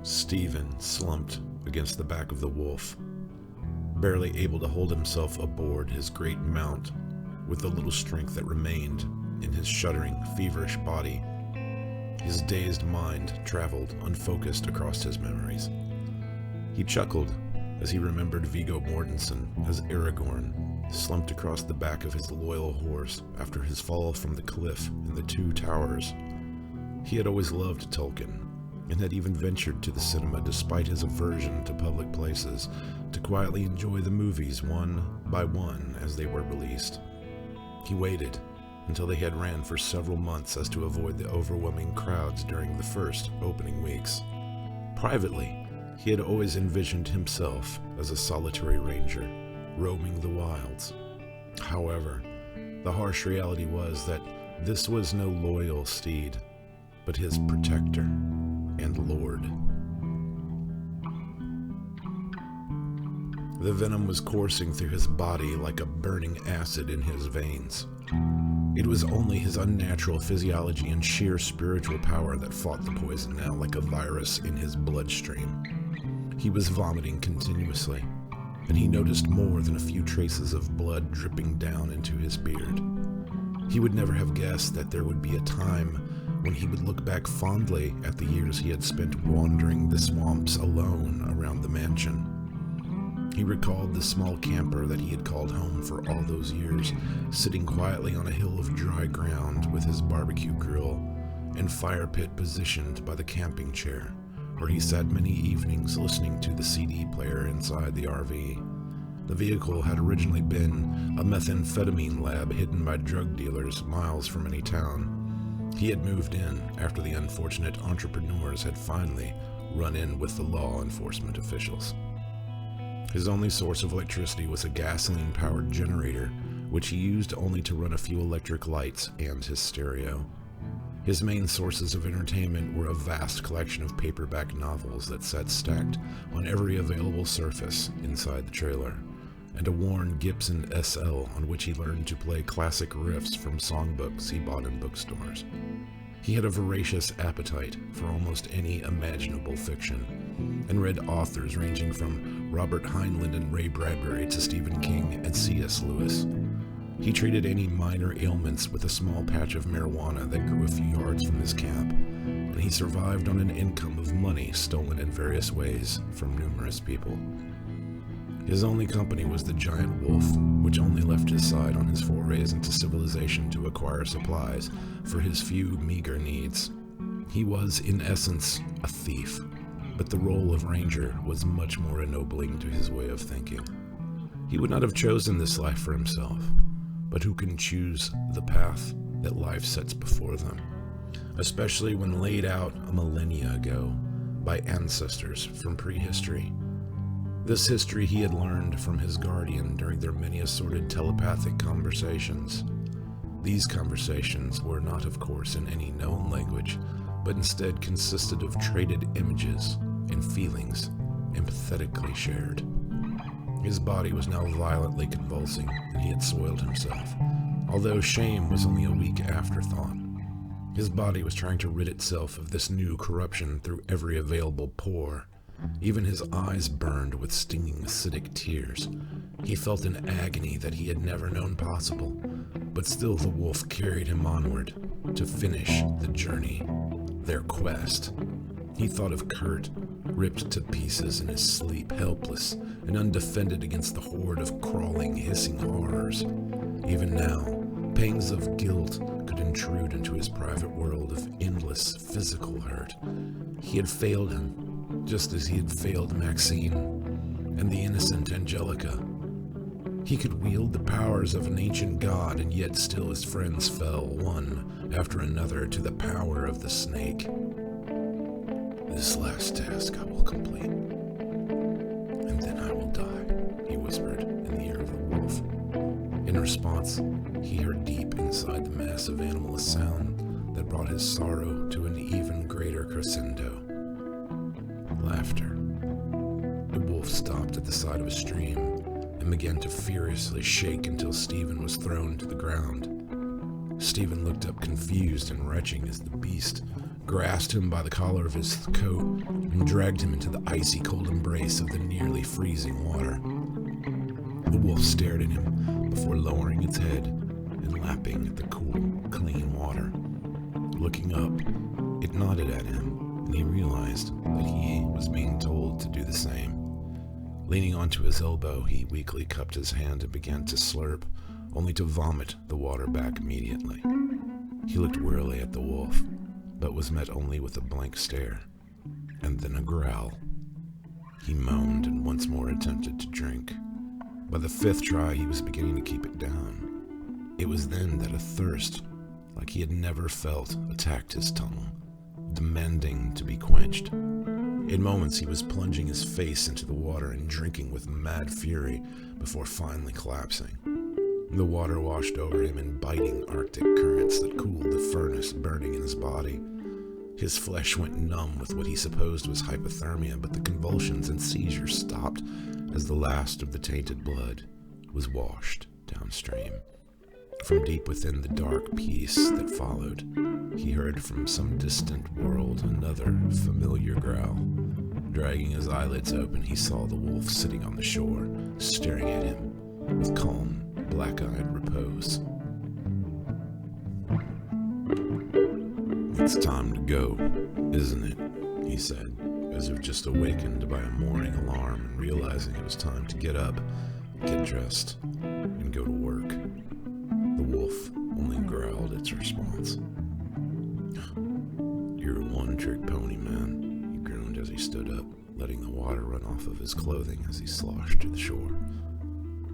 Stephen slumped against the back of the wolf, barely able to hold himself aboard his great mount with the little strength that remained in his shuddering, feverish body. His dazed mind traveled unfocused across his memories. He chuckled as he remembered Viggo Mortensen as Aragorn slumped across the back of his loyal horse after his fall from the cliff in the Two Towers. He had always loved Tolkien, and had even ventured to the cinema despite his aversion to public places to quietly enjoy the movies one by one as they were released. He waited until they had ran for several months as to avoid the overwhelming crowds during the first opening weeks. Privately, he had always envisioned himself as a solitary ranger, roaming the wilds. However, the harsh reality was that this was no loyal steed, but his protector and lord. The venom was coursing through his body like a burning acid in his veins. It was only his unnatural physiology and sheer spiritual power that fought the poison now like a virus in his bloodstream. He was vomiting continuously, and he noticed more than a few traces of blood dripping down into his beard. He would never have guessed that there would be a time when he would look back fondly at the years he had spent wandering the swamps alone around the mansion. He recalled the small camper that he had called home for all those years, sitting quietly on a hill of dry ground with his barbecue grill and fire pit positioned by the camping chair, where he sat many evenings listening to the CD player inside the RV. The vehicle had originally been a methamphetamine lab hidden by drug dealers miles from any town. He had moved in after the unfortunate entrepreneurs had finally run in with the law enforcement officials. His only source of electricity was a gasoline-powered generator, which he used only to run a few electric lights and his stereo. His main sources of entertainment were a vast collection of paperback novels that sat stacked on every available surface inside the trailer, and a worn Gibson SL on which he learned to play classic riffs from songbooks he bought in bookstores. He had a voracious appetite for almost any imaginable fiction, and read authors ranging from Robert Heinlein and Ray Bradbury to Stephen King and C.S. Lewis. He treated any minor ailments with a small patch of marijuana that grew a few yards from his camp, and he survived on an income of money stolen in various ways from numerous people. His only company was the giant wolf, which only left his side on his forays into civilization to acquire supplies for his few meager needs. He was, in essence, a thief, but the role of ranger was much more ennobling to his way of thinking. He would not have chosen this life for himself, but who can choose the path that life sets before them, especially when laid out a millennia ago by ancestors from prehistory. This history he had learned from his guardian during their many assorted telepathic conversations. These conversations were not, of course, in any known language, but instead consisted of traded images and feelings empathetically shared. His body was now violently convulsing, and he had soiled himself, although shame was only a weak afterthought. His body was trying to rid itself of this new corruption through every available pore. Even his eyes burned with stinging acidic tears. He felt an agony that he had never known possible, but still the wolf carried him onward to finish the journey, their quest. He thought of Kurt, ripped to pieces in his sleep, helpless and undefended against the horde of crawling, hissing horrors. Even now, pangs of guilt could intrude into his private world of endless physical hurt. He had failed him, just as he had failed Maxine and the innocent Angelica. He could wield the powers of an ancient god, and yet still his friends fell, one after another, to the power of the snake. "This last task I will complete, and then I will die," he whispered in the ear of the wolf. In response, he heard deep inside the massive animal a sound that brought his sorrow to an even greater crescendo. Laughter. The wolf stopped at the side of a stream and began to furiously shake until Stephen was thrown to the ground. Stephen looked up confused and retching as the beast grasped him by the collar of his coat, and dragged him into the icy cold embrace of the nearly freezing water. The wolf stared at him before lowering its head and lapping at the cool, clean water. Looking up, it nodded at him, and he realized that he was being told to do the same. Leaning onto his elbow, he weakly cupped his hand and began to slurp, only to vomit the water back immediately. He looked wearily at the wolf, but was met only with a blank stare, and then a growl. He moaned and once more attempted to drink. By the fifth try, he was beginning to keep it down. It was then that a thirst, like he had never felt, attacked his tongue, demanding to be quenched. In moments, he was plunging his face into the water and drinking with mad fury before finally collapsing. The water washed over him in biting Arctic currents that cooled the furnace burning in his body. His flesh went numb with what he supposed was hypothermia, but the convulsions and seizures stopped as the last of the tainted blood was washed downstream. From deep within the dark peace that followed, he heard from some distant world another familiar growl. Dragging his eyelids open, he saw the wolf sitting on the shore, staring at him with calm, black-eyed repose. "It's time to go, isn't it?" he said, as if just awakened by a morning alarm and realizing it was time to get up, get dressed, and go to work. The wolf only growled its response. "You're a one-trick pony, man," he groaned as he stood up, letting the water run off of his clothing as he sloshed to the shore.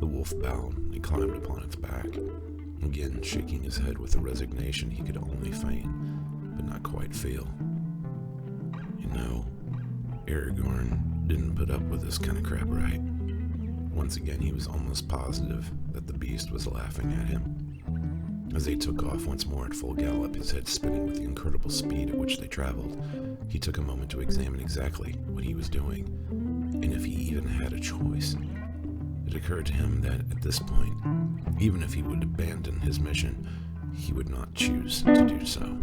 The wolf bowed and climbed upon its back, again shaking his head with a resignation he could only feign, but not quite feel. "You know, Aragorn didn't put up with this kind of crap, right?" Once again, he was almost positive that the beast was laughing at him. As they took off once more at full gallop, his head spinning with the incredible speed at which they traveled, he took a moment to examine exactly what he was doing, and if he even had a choice. It occurred to him that at this point, even if he would abandon his mission, he would not choose to do so.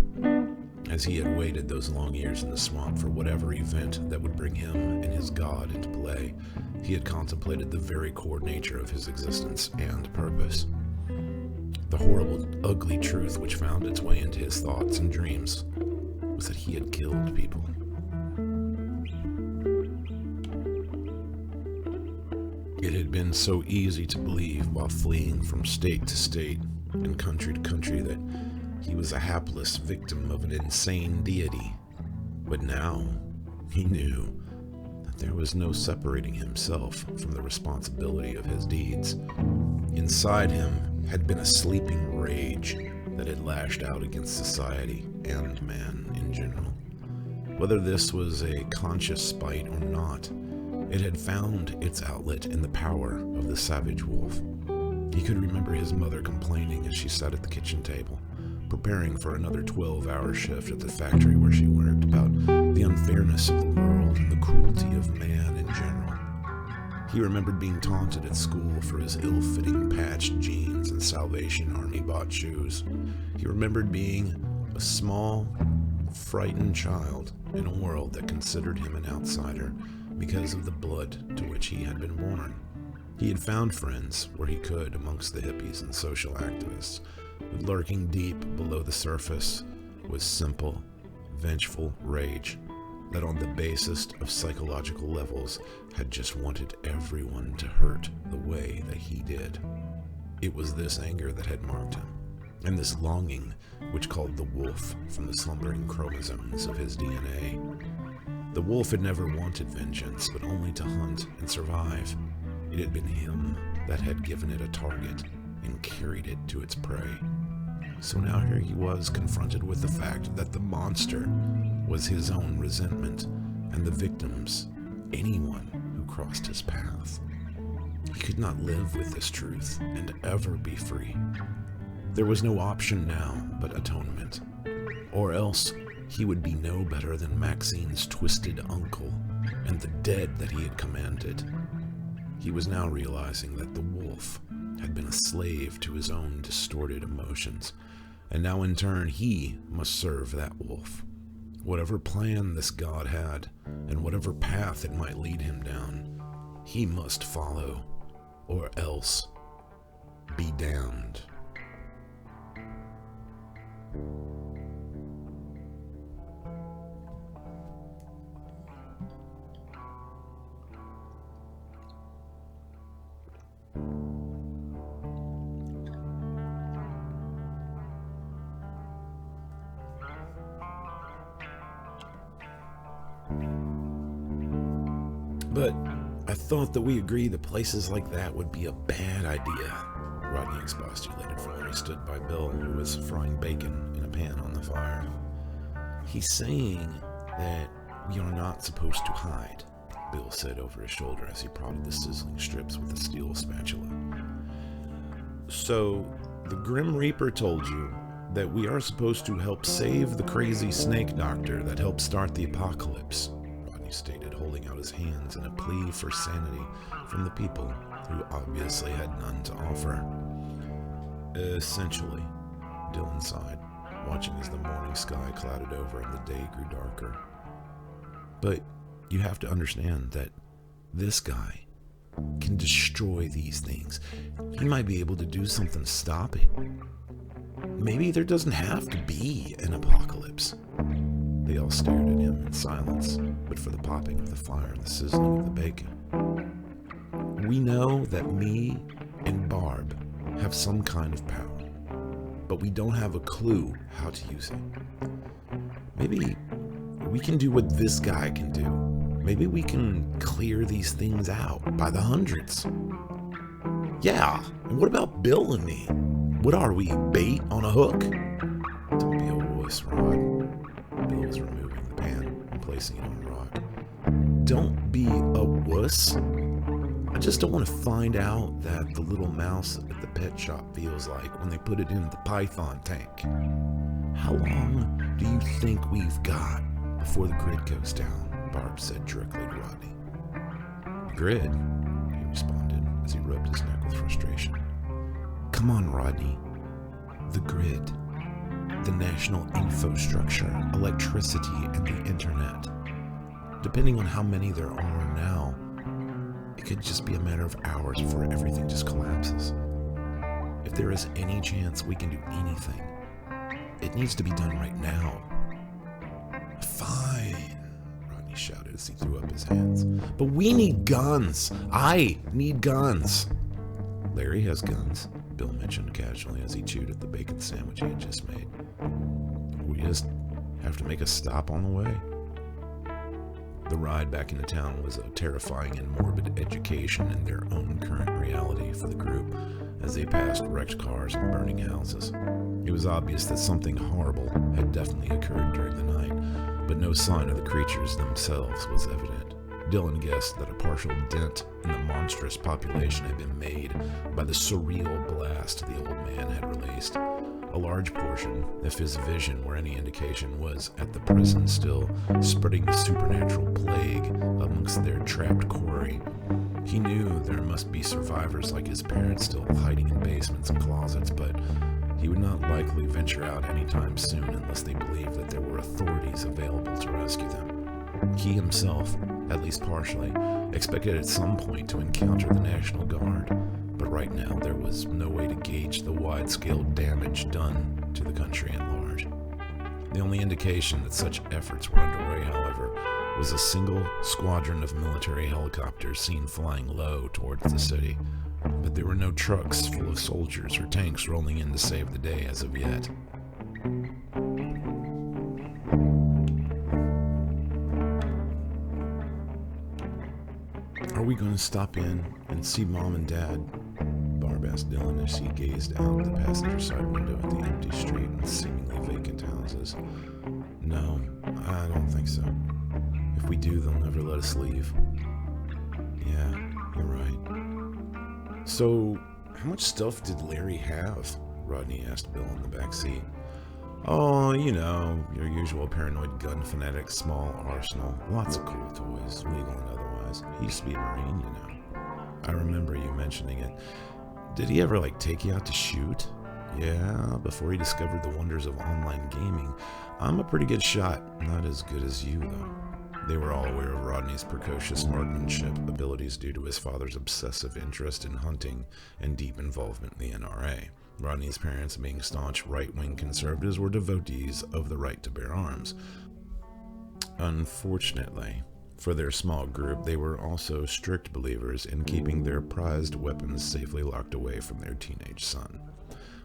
As he had waited those long years in the swamp for whatever event that would bring him and his god into play, he had contemplated the very core nature of his existence and purpose. The horrible, ugly truth which found its way into his thoughts and dreams was that he had killed people. It had been so easy to believe while fleeing from state to state and country to country that he was a hapless victim of an insane deity. But now he knew that there was no separating himself from the responsibility of his deeds. Inside him had been a sleeping rage that had lashed out against society and man in general. Whether this was a conscious spite or not, it had found its outlet in the power of the savage wolf. He could remember his mother complaining as she sat at the kitchen table, preparing for another 12-hour shift at the factory where she worked, about the unfairness of the world and the cruelty of man in general. He remembered being taunted at school for his ill-fitting patched jeans and Salvation Army-bought shoes. He remembered being a small, frightened child in a world that considered him an outsider because of the blood to which he had been born. He had found friends where he could amongst the hippies and social activists, but lurking deep below the surface was simple, vengeful rage that on the basest of psychological levels had just wanted everyone to hurt the way that he did. It was this anger that had marked him, and this longing which called the wolf from the slumbering chromosomes of his DNA. The wolf had never wanted vengeance, but only to hunt and survive. It had been him that had given it a target and carried it to its prey. So now here he was confronted with the fact that the monster was his own resentment, and the victims, anyone who crossed his path. He could not live with this truth and ever be free. There was no option now but atonement, or else he would be no better than Maxine's twisted uncle and the dead that he had commanded. He was now realizing that the wolf had been a slave to his own distorted emotions, and now in turn he must serve that wolf. Whatever plan this god had, and whatever path it might lead him down, he must follow, or else be damned. But I thought that we agreed that places like that would be a bad idea, Rodney expostulated from where he stood by Bill, who was frying bacon in a pan on the fire. He's saying that we are not supposed to hide, Bill said over his shoulder as he prodded the sizzling strips with a steel spatula. So, the Grim Reaper told you that we are supposed to help save the crazy snake doctor that helped start the apocalypse, Rodney stated, holding out his hands in a plea for sanity from the people who obviously had none to offer. Essentially, Dylan sighed, watching as the morning sky clouded over and the day grew darker. But you have to understand that this guy can destroy these things. He might be able to do something to stop it. Maybe there doesn't have to be an apocalypse. They all stared at him in silence, but for the popping of the fire and the sizzling of the bacon. We know that me and Barb have some kind of power, but we don't have a clue how to use it. Maybe we can do what this guy can do. Maybe we can clear these things out by the hundreds. Yeah, and what about Bill and me? What are we, bait on a hook? Don't be a wuss, Rod. Bill was removing the pan and placing it on the rock. Don't be a wuss. I just don't want to find out that the little mouse at the pet shop feels like when they put it in the python tank. How long do you think we've got before the grid goes down? Barb said directly to Rodney. The grid, he responded as he rubbed his neck with frustration. Come on, Rodney. The grid. The national infrastructure, electricity, and the internet. Depending on how many there are now, it could just be a matter of hours before everything just collapses. If there is any chance we can do anything, it needs to be done right now. Fine, Rodney shouted as he threw up his hands. But we need guns. I need guns. Larry has guns, Bill mentioned casually as he chewed at the bacon sandwich he had just made. We just have to make a stop on the way. The ride back into town was a terrifying and morbid education in their own current reality for the group as they passed wrecked cars and burning houses. It was obvious that something horrible had definitely occurred during the night, but no sign of the creatures themselves was evident. Dylan guessed that a partial dent in the monstrous population had been made by the surreal blast the old man had released. A large portion, if his vision were any indication, was at the prison still spreading the supernatural plague amongst their trapped quarry. He knew there must be survivors like his parents still hiding in basements and closets, but he would not likely venture out anytime soon unless they believed that there were authorities available to rescue them. He himself, at least partially, expected at some point to encounter the National Guard, but right now there was no way to gauge the wide-scale damage done to the country at large. The only indication that such efforts were underway, however, was a single squadron of military helicopters seen flying low towards the city, but there were no trucks full of soldiers or tanks rolling in to save the day as of yet. Are we going to stop in and see Mom and Dad? Barb asked Dylan as she gazed out the passenger side window at the empty street and seemingly vacant houses. No, I don't think so. If we do, they'll never let us leave. Yeah, you're right. So, how much stuff did Larry have? Rodney asked Bill in the back seat. Oh, you know, your usual paranoid gun fanatic small arsenal. Lots of cool toys, legal and otherwise. He used to be a Marine, you know. I remember you mentioning it. Did he ever, take you out to shoot? Yeah, before he discovered the wonders of online gaming, I'm a pretty good shot. Not as good as you, though. They were all aware of Rodney's precocious marksmanship abilities due to his father's obsessive interest in hunting and deep involvement in the NRA. Rodney's parents, being staunch right-wing conservatives, were devotees of the right to bear arms. Unfortunately, for their small group, they were also strict believers in keeping their prized weapons safely locked away from their teenage son.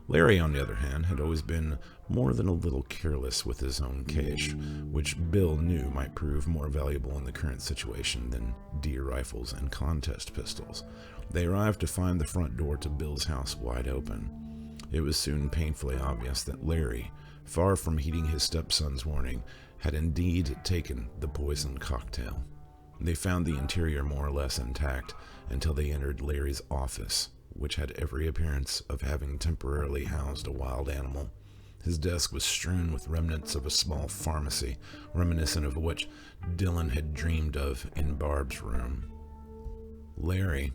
Larry, on the other hand, had always been more than a little careless with his own cache, which Bill knew might prove more valuable in the current situation than deer rifles and contest pistols. They arrived to find the front door to Bill's house wide open. It was soon painfully obvious that Larry, far from heeding his stepson's warning, had indeed taken the poisoned cocktail. They found the interior more or less intact until they entered Larry's office, which had every appearance of having temporarily housed a wild animal. His desk was strewn with remnants of a small pharmacy, reminiscent of what Dylan had dreamed of in Barb's room. Larry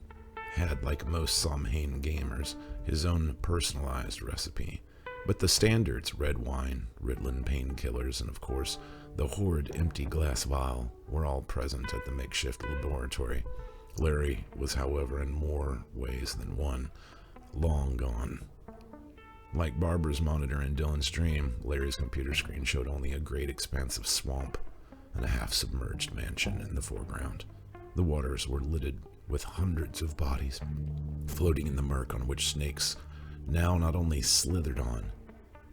had, like most Samhain gamers, his own personalized recipe, but the standards, red wine, Ritalin painkillers, and of course, the horrid empty glass vial, were all present at the makeshift laboratory. Larry was, however, in more ways than one, long gone. Like Barbara's monitor in Dylan's dream, Larry's computer screen showed only a great expanse of swamp and a half-submerged mansion in the foreground. The waters were littered with hundreds of bodies, floating in the murk on which snakes now not only slithered on,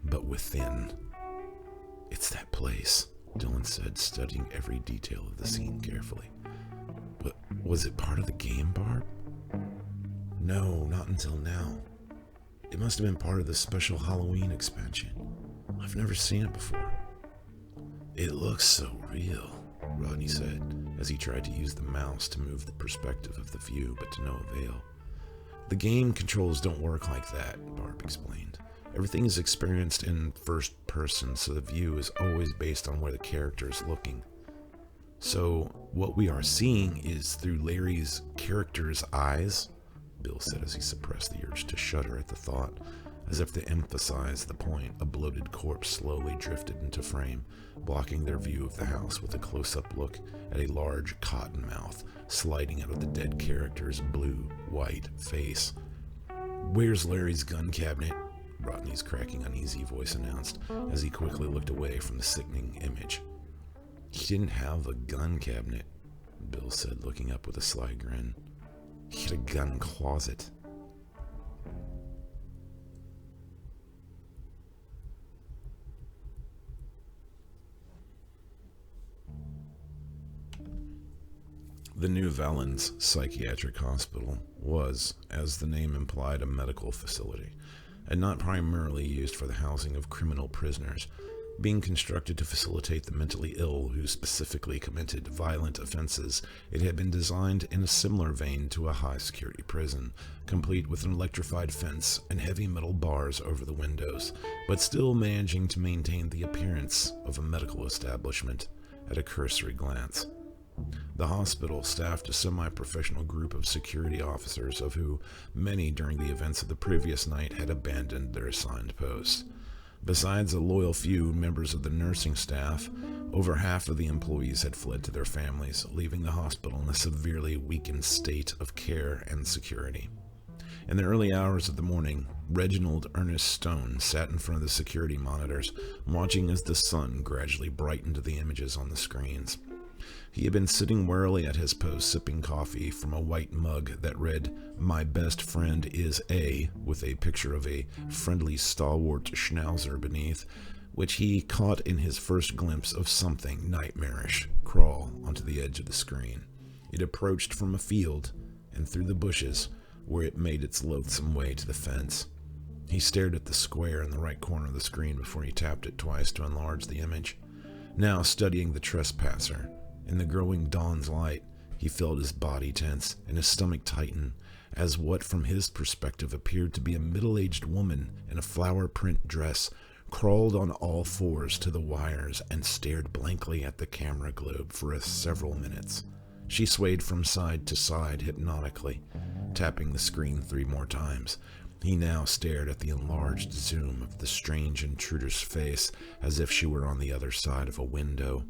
but within. "It's that place," Dylan said, studying every detail of the scene carefully. "But was it part of the game, Barb?" "No, not until now. It must have been part of the special Halloween expansion. I've never seen it before." "It looks so real," Rodney said, as he tried to use the mouse to move the perspective of the view, but to no avail. "The game controls don't work like that," Barb explained. "Everything is experienced in first person, so the view is always based on where the character is looking. So what we are seeing is through Larry's character's eyes," Bill said as he suppressed the urge to shudder at the thought. As if to emphasize the point, a bloated corpse slowly drifted into frame, blocking their view of the house with a close-up look at a large cotton mouth sliding out of the dead character's blue-white face. "Where's Larry's gun cabinet?" Rodney's cracking, uneasy voice announced as he quickly looked away from the sickening image. "He didn't have a gun cabinet," Bill said, looking up with a sly grin. "He had a gun closet." The New Valens Psychiatric Hospital was, as the name implied, a medical facility, and not primarily used for the housing of criminal prisoners, being constructed to facilitate the mentally ill who specifically committed violent offenses. It had been designed in a similar vein to a high-security prison, complete with an electrified fence and heavy metal bars over the windows, but still managing to maintain the appearance of a medical establishment at a cursory glance. The hospital staffed a semi-professional group of security officers, of who many during the events of the previous night had abandoned their assigned posts. Besides a loyal few members of the nursing staff, over half of the employees had fled to their families, leaving the hospital in a severely weakened state of care and security. In the early hours of the morning, Reginald Ernest Stone sat in front of the security monitors, watching as the sun gradually brightened the images on the screens. He had been sitting warily at his post, sipping coffee from a white mug that read, "My best friend is A," with a picture of a friendly stalwart schnauzer beneath, which he caught in his first glimpse of something nightmarish crawl onto the edge of the screen. It approached from a field and through the bushes, where it made its loathsome way to the fence. He stared at the square in the right corner of the screen before he tapped it twice to enlarge the image. Now studying the trespasser, in the growing dawn's light, he felt his body tense and his stomach tighten, as what from his perspective appeared to be a middle-aged woman in a flower print dress crawled on all fours to the wires and stared blankly at the camera globe for several minutes. She swayed from side to side hypnotically, tapping the screen 3 more times. He now stared at the enlarged zoom of the strange intruder's face as if she were on the other side of a window.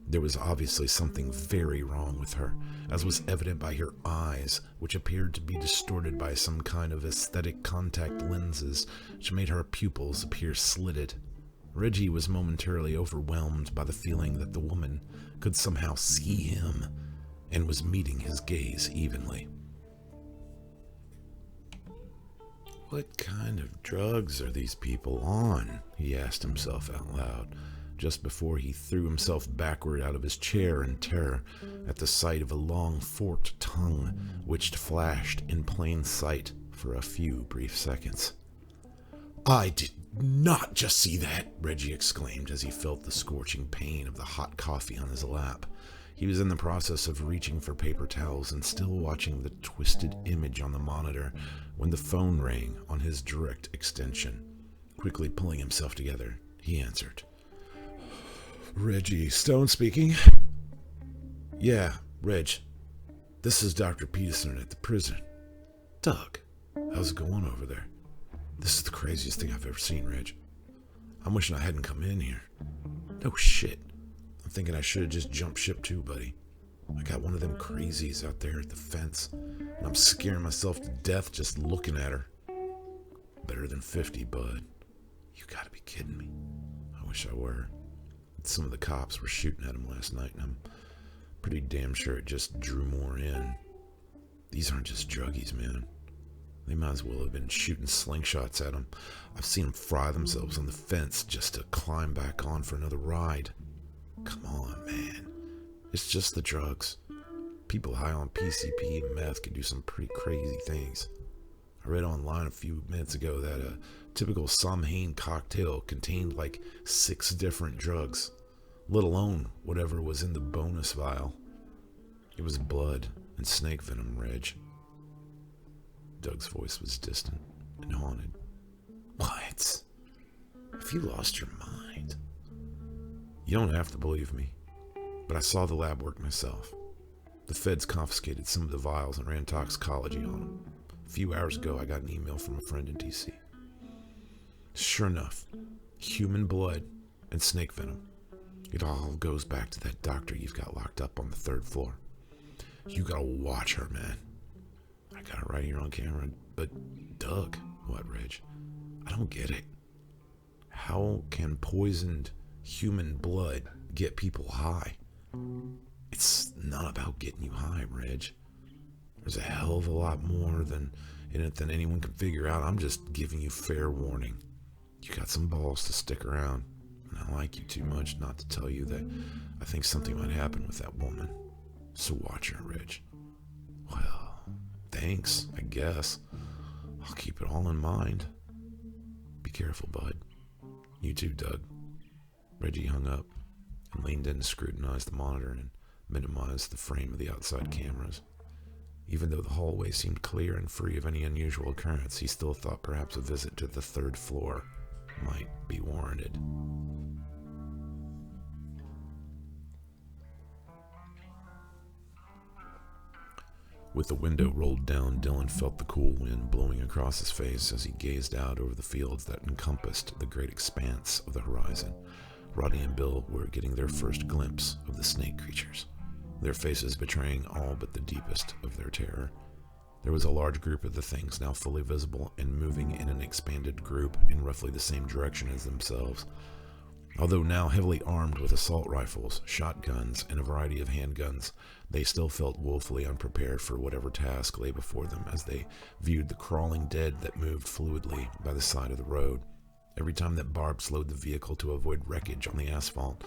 There was obviously something very wrong with her, as was evident by her eyes, which appeared to be distorted by some kind of aesthetic contact lenses, which made her pupils appear slitted. Reggie was momentarily overwhelmed by the feeling that the woman could somehow see him and was meeting his gaze evenly. What kind of drugs are these people on? He asked himself out loud, just before he threw himself backward out of his chair in terror at the sight of a long forked tongue which flashed in plain sight for a few brief seconds. I did not just see that, Reggie exclaimed as he felt the scorching pain of the hot coffee on his lap. He was in the process of reaching for paper towels and still watching the twisted image on the monitor when the phone rang on his direct extension. Quickly pulling himself together, he answered. Reggie Stone speaking. Yeah, Reg. This is Dr. Peterson at the prison. Doug, how's it going over there? This is the craziest thing I've ever seen, Reg. I'm wishing I hadn't come in here. No shit. I'm thinking I should have just jumped ship too, buddy. I got one of them crazies out there at the fence, and I'm scaring myself to death just looking at her. Better than 50, bud. You gotta be kidding me. I wish I were. Some of the cops were shooting at him last night, and I'm pretty damn sure it just drew more in. These aren't just druggies, man. They might as well have been shooting slingshots at him. I've seen them fry themselves on the fence just to climb back on for another ride. Come on, man. It's just the drugs. People high on PCP and meth can do some pretty crazy things. I read online a few minutes ago that a typical Samhain cocktail contained like 6 different drugs, let alone whatever was in the bonus vial. It was blood and snake venom, Reg. Doug's voice was distant and haunted. What? Have you lost your mind? You don't have to believe me, but I saw the lab work myself. The feds confiscated some of the vials and ran toxicology on them. A few hours ago, I got an email from a friend in DC. Sure enough, human blood and snake venom. It all goes back to that doctor you've got locked up on the 3rd floor. You gotta watch her, man. I got it right here on camera. But Doug, what, Reg? I don't get it. How can poisoned human blood get people high? It's not about getting you high, Reg. There's a hell of a lot more in it than anyone can figure out. I'm just giving you fair warning. You got some balls to stick around, and I like you too much not to tell you that I think something might happen with that woman. So watch her, Reg. Well, thanks, I guess. I'll keep it all in mind. Be careful, bud. You too, Doug. Reggie hung up and leaned in to scrutinize the monitor and minimize the frame of the outside cameras. Even though the hallway seemed clear and free of any unusual occurrence, he still thought perhaps a visit to the 3rd floor might be warranted. With the window rolled down, Dylan felt the cool wind blowing across his face as he gazed out over the fields that encompassed the great expanse of the horizon. Rodney and Bill were getting their first glimpse of the snake creatures, their faces betraying all but the deepest of their terror. There was a large group of the things now fully visible and moving in an expanded group in roughly the same direction as themselves. Although now heavily armed with assault rifles, shotguns, and a variety of handguns, they still felt woefully unprepared for whatever task lay before them as they viewed the crawling dead that moved fluidly by the side of the road. Every time that Barb slowed the vehicle to avoid wreckage on the asphalt,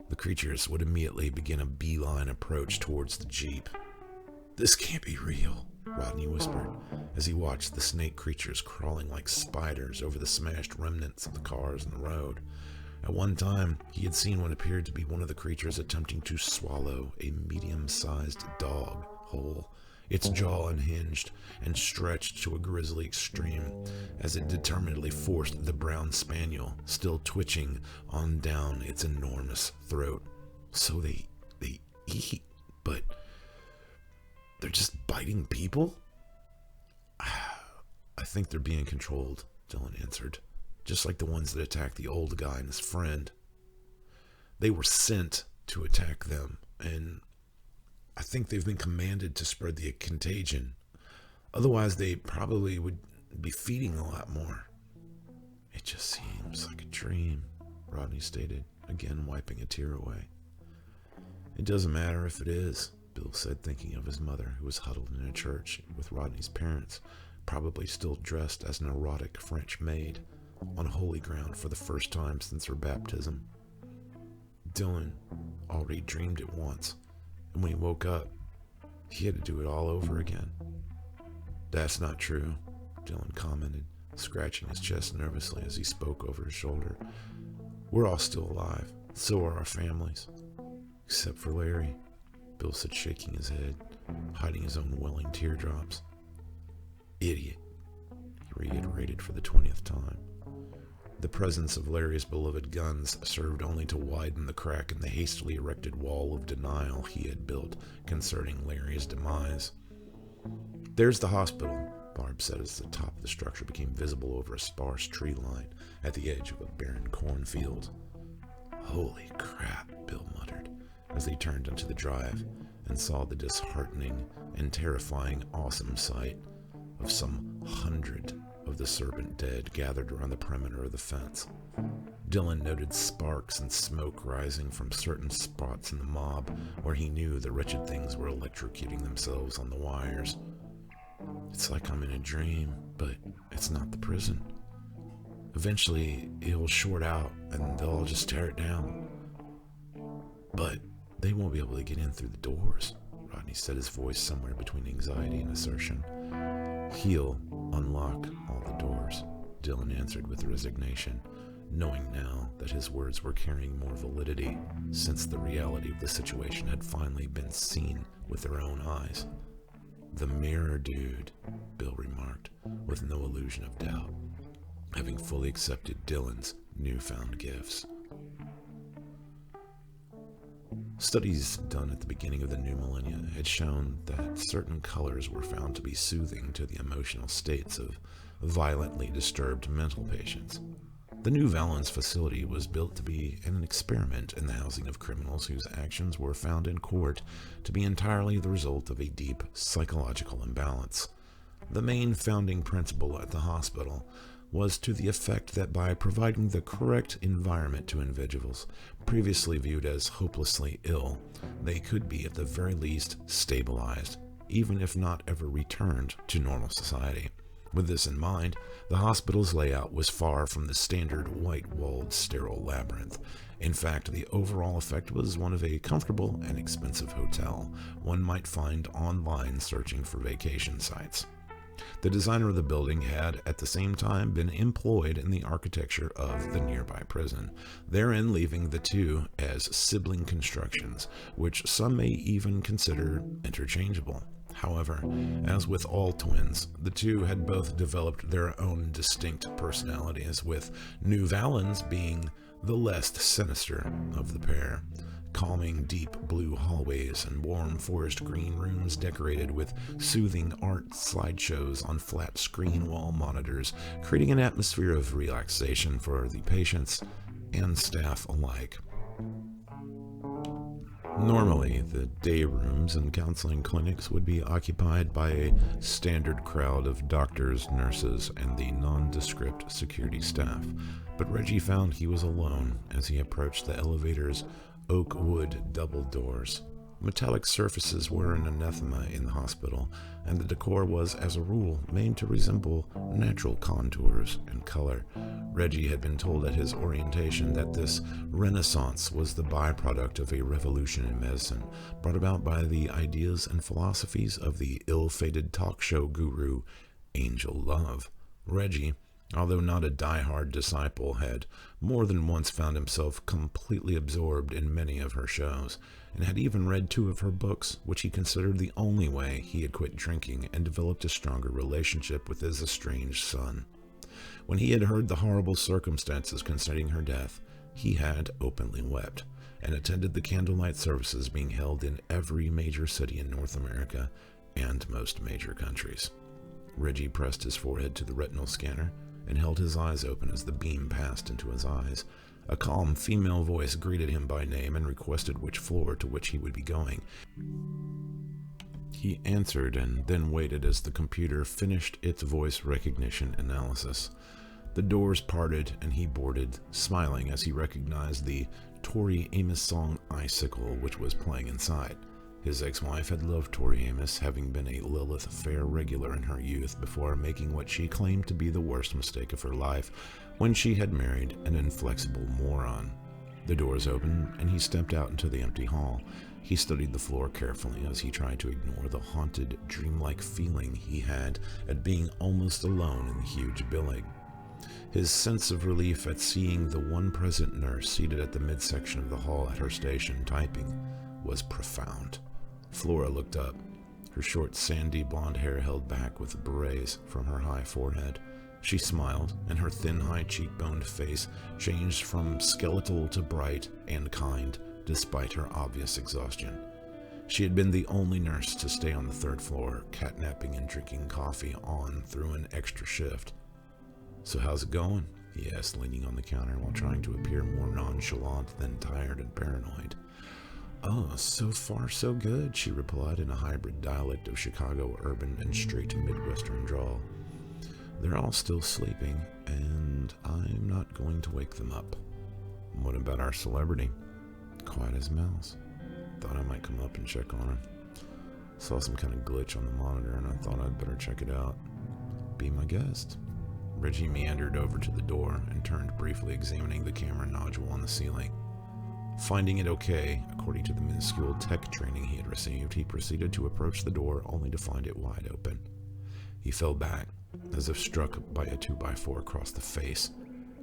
the creatures would immediately begin a beeline approach towards the Jeep. This can't be real, Rodney whispered as he watched the snake creatures crawling like spiders over the smashed remnants of the cars and the road. At one time, he had seen what appeared to be one of the creatures attempting to swallow a medium-sized dog whole, its jaw unhinged and stretched to a grisly extreme as it determinedly forced the brown spaniel, still twitching, on down its enormous throat. So they eat, but they're just biting people? I think they're being controlled, Dylan answered. Just like the ones that attacked the old guy and his friend. They were sent to attack them, and I think they've been commanded to spread the contagion. Otherwise, they probably would be feeding a lot more. It just seems like a dream, Rodney stated, again wiping a tear away. It doesn't matter if it is, Bill said, thinking of his mother, who was huddled in a church with Rodney's parents, probably still dressed as an erotic French maid, on holy ground for the first time since her baptism. Dylan already dreamed it once, and when he woke up, he had to do it all over again. That's not true, Dylan commented, scratching his chest nervously as he spoke over his shoulder. We're all still alive, so are our families. Except for Larry, Bill said, shaking his head, hiding his own welling teardrops. Idiot, he reiterated for the 20th time. The presence of Larry's beloved guns served only to widen the crack in the hastily erected wall of denial he had built concerning Larry's demise. There's the hospital, Barb said as the top of the structure became visible over a sparse tree line at the edge of a barren cornfield. Holy crap, Bill muttered, as they turned onto the drive and saw the disheartening and terrifying awesome sight of some 100 of the serpent dead gathered around the perimeter of the fence. Dylan noted sparks and smoke rising from certain spots in the mob where he knew the wretched things were electrocuting themselves on the wires. It's like I'm in a dream, but it's not the prison. Eventually, it'll short out and they'll all just tear it down. But they won't be able to get in through the doors, Rodney said, his voice somewhere between anxiety and assertion. He'll unlock all the doors, Dylan answered with resignation, knowing now that his words were carrying more validity since the reality of the situation had finally been seen with their own eyes. The mirror dude, Bill remarked, with no illusion of doubt, having fully accepted Dylan's newfound gifts. Studies done at the beginning of the new millennia had shown that certain colors were found to be soothing to the emotional states of violently disturbed mental patients. The new Valence facility was built to be an experiment in the housing of criminals whose actions were found in court to be entirely the result of a deep psychological imbalance. The main founding principle at the hospital was to the effect that by providing the correct environment to individuals previously viewed as hopelessly ill, they could be at the very least stabilized, even if not ever returned to normal society. With this in mind, the hospital's layout was far from the standard white-walled sterile labyrinth. In fact, the overall effect was one of a comfortable and expensive hotel one might find online searching for vacation sites. The designer of the building had at the same time been employed in the architecture of the nearby prison, therein leaving the two as sibling constructions, which some may even consider interchangeable. However, as with all twins, the two had both developed their own distinct personalities, with New Valens being the less sinister of the pair. Calming deep blue hallways and warm forest green rooms decorated with soothing art slideshows on flat screen wall monitors, creating an atmosphere of relaxation for the patients and staff alike. Normally, the day rooms and counseling clinics would be occupied by a standard crowd of doctors, nurses, and the nondescript security staff, but Reggie found he was alone as he approached the elevator's oak wood double doors. Metallic surfaces were an anathema in the hospital, and the decor was, as a rule, made to resemble natural contours and color. Reggie had been told at his orientation that this renaissance was the byproduct of a revolution in medicine, brought about by the ideas and philosophies of the ill-fated talk show guru, Angel Love. Reggie, although not a die-hard disciple, had more than once found himself completely absorbed in many of her shows, and had even read 2 of her books, which he considered the only way he had quit drinking and developed a stronger relationship with his estranged son. When he had heard the horrible circumstances concerning her death, he had openly wept, and attended the candlelight services being held in every major city in North America and most major countries. Reggie pressed his forehead to the retinal scanner and held his eyes open as the beam passed into his eyes. A calm female voice greeted him by name and requested which floor to which he would be going. He answered and then waited as the computer finished its voice recognition analysis. The doors parted and he boarded, smiling as he recognized the Tori Amos song Icicle, which was playing inside. His ex-wife had loved Tori Amos, having been a Lilith Fair regular in her youth before making what she claimed to be the worst mistake of her life when she had married an inflexible moron. The doors opened and he stepped out into the empty hall. He studied the floor carefully as he tried to ignore the haunted, dreamlike feeling he had at being almost alone in the huge building. His sense of relief at seeing the one present nurse seated at the midsection of the hall at her station typing was profound. Flora looked up, her short sandy blonde hair held back with berets from her high forehead. She smiled, and her thin, high cheekboned face changed from skeletal to bright and kind, despite her obvious exhaustion. She had been the only nurse to stay on the third floor, catnapping and drinking coffee on through an extra shift. "So how's it going?" he asked, leaning on the counter while trying to appear more nonchalant than tired and paranoid. "Oh, so far so good," she replied in a hybrid dialect of Chicago urban and straight Midwestern drawl. "They're all still sleeping, and I'm not going to wake them up." "What about our celebrity?" "Quiet as a mouse. Thought I might come up and check on him. Saw some kind of glitch on the monitor, and I thought I'd better check it out." "Be my guest." Reggie meandered over to the door and turned, briefly examining the camera nodule on the ceiling. Finding it okay, according to the minuscule tech training he had received, he proceeded to approach the door only to find it wide open. He fell back, as if struck by a 2x4 across the face.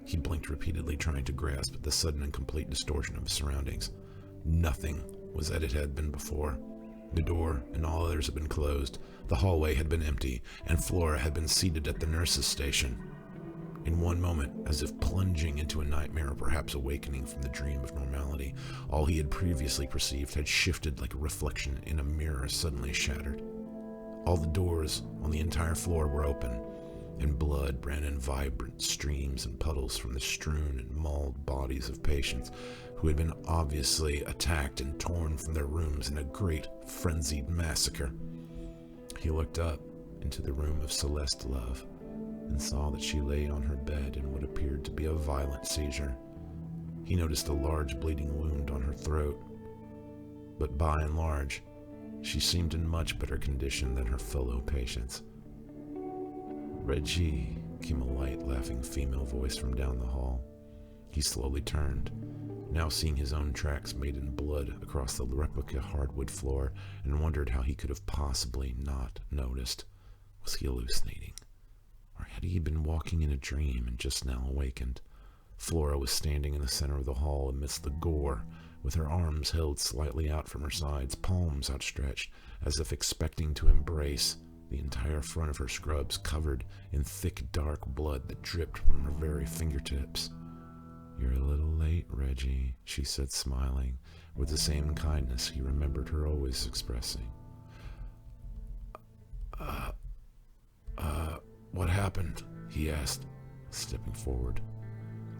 He blinked repeatedly, trying to grasp the sudden and complete distortion of his surroundings. Nothing was as it had been before. The door and all others had been closed, the hallway had been empty, and Flora had been seated at the nurse's station. In one moment, as if plunging into a nightmare or perhaps awakening from the dream of normality, all he had previously perceived had shifted like a reflection in a mirror suddenly shattered. All the doors on the entire floor were open, and blood ran in vibrant streams and puddles from the strewn and mauled bodies of patients who had been obviously attacked and torn from their rooms in a great frenzied massacre. He looked up into the room of Celeste Love and saw that she lay on her bed in what appeared to be a violent seizure. He noticed a large bleeding wound on her throat, but by and large, she seemed in much better condition than her fellow patients. "Reggie," came a light, laughing female voice from down the hall. He slowly turned, now seeing his own tracks made in blood across the replica hardwood floor, and wondered how he could have possibly not noticed. Was he hallucinating? Or had he been walking in a dream and just now awakened? Flora was standing in the center of the hall amidst the gore, with her arms held slightly out from her sides, palms outstretched, as if expecting to embrace, the entire front of her scrubs covered in thick dark blood that dripped from her very fingertips. "You're a little late, Reggie," she said, smiling, with the same kindness he remembered her always expressing. What happened?" he asked, stepping forward,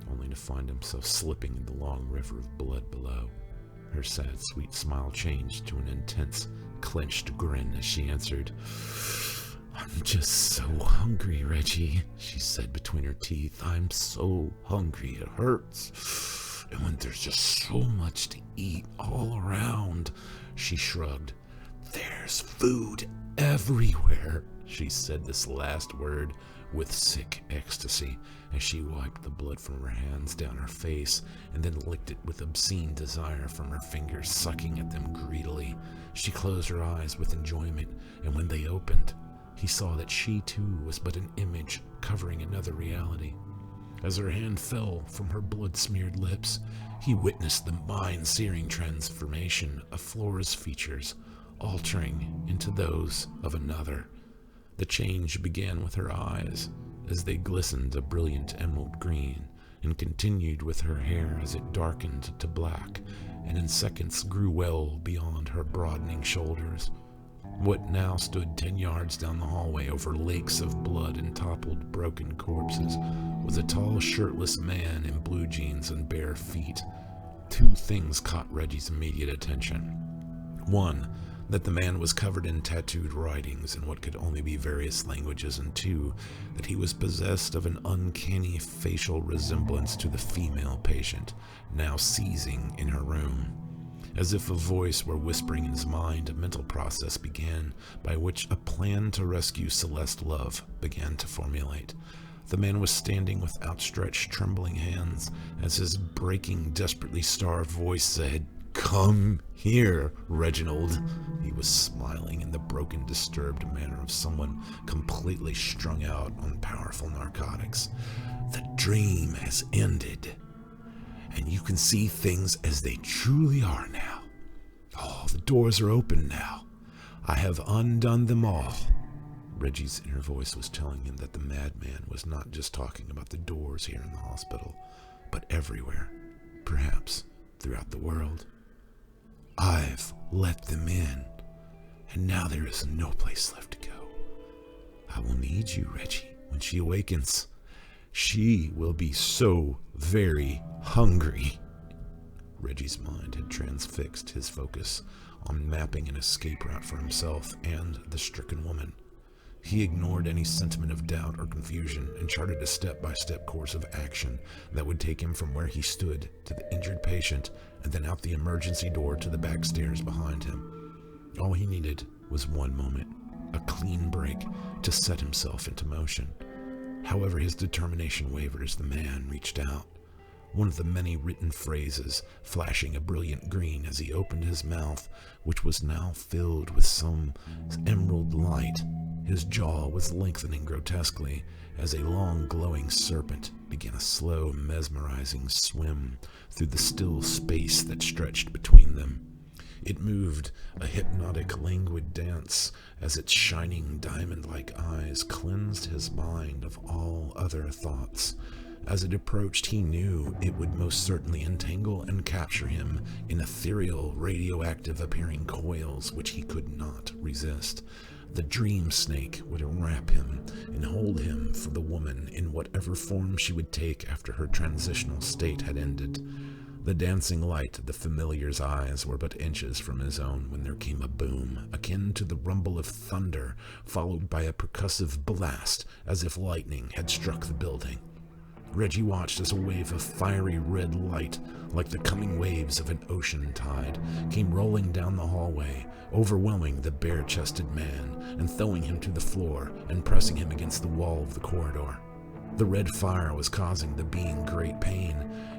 only to find himself slipping in the long river of blood below. Her sad, sweet smile changed to an intense, clenched grin as she answered, "I'm just so hungry, Reggie," she said between her teeth. "I'm so hungry, it hurts. And when there's just so much to eat all around," she shrugged. "There's food everywhere." She said this last word with sick ecstasy as she wiped the blood from her hands down her face and then licked it with obscene desire from her fingers, sucking at them greedily. She closed her eyes with enjoyment, and when they opened, he saw that she too was but an image covering another reality. As her hand fell from her blood-smeared lips, he witnessed the mind-searing transformation of Flora's features, altering into those of another. The change began with her eyes, as they glistened a brilliant emerald green, and continued with her hair as it darkened to black, and in seconds grew well beyond her broadening shoulders. What now stood 10 yards down the hallway over lakes of blood and toppled, broken corpses was a tall, shirtless man in blue jeans and bare feet. Two things caught Reggie's immediate attention. One, that the man was covered in tattooed writings in what could only be various languages, and two, that he was possessed of an uncanny facial resemblance to the female patient, now seizing in her room. As if a voice were whispering in his mind, a mental process began by which a plan to rescue Celeste Love began to formulate. The man was standing with outstretched, trembling hands as his breaking, desperately starved voice said, "Come here, Reginald." He was smiling in the broken, disturbed manner of someone completely strung out on powerful narcotics. "The dream has ended, and you can see things as they truly are now. Oh, the doors are open now. I have undone them all." Reggie's inner voice was telling him that the madman was not just talking about the doors here in the hospital, but everywhere, perhaps throughout the world. "I've let them in, and now there is no place left to go. I will need you, Reggie, when she awakens. She will be so very hungry." Reggie's mind had transfixed his focus on mapping an escape route for himself and the stricken woman. He ignored any sentiment of doubt or confusion and charted a step-by-step course of action that would take him from where he stood to the injured patient and then out the emergency door to the back stairs behind him. All he needed was one moment, a clean break, to set himself into motion. However, his determination wavered as the man reached out. One of the many written phrases flashing a brilliant green as he opened his mouth, which was now filled with some emerald light. His jaw was lengthening grotesquely as a long glowing serpent began a slow, mesmerizing swim through the still space that stretched between them. It moved, a hypnotic, languid dance, as its shining diamond-like eyes cleansed his mind of all other thoughts. As it approached, he knew it would most certainly entangle and capture him in ethereal, radioactive-appearing coils which he could not resist. The dream snake would wrap him and hold him for the woman in whatever form she would take after her transitional state had ended. The dancing light of the familiar's eyes were but inches from his own when there came a boom, akin to the rumble of thunder, followed by a percussive blast as if lightning had struck the building. Reggie watched as a wave of fiery red light, like the coming waves of an ocean tide, came rolling down the hallway, overwhelming the bare-chested man and throwing him to the floor and pressing him against the wall of the corridor. The red fire was causing the being great pain,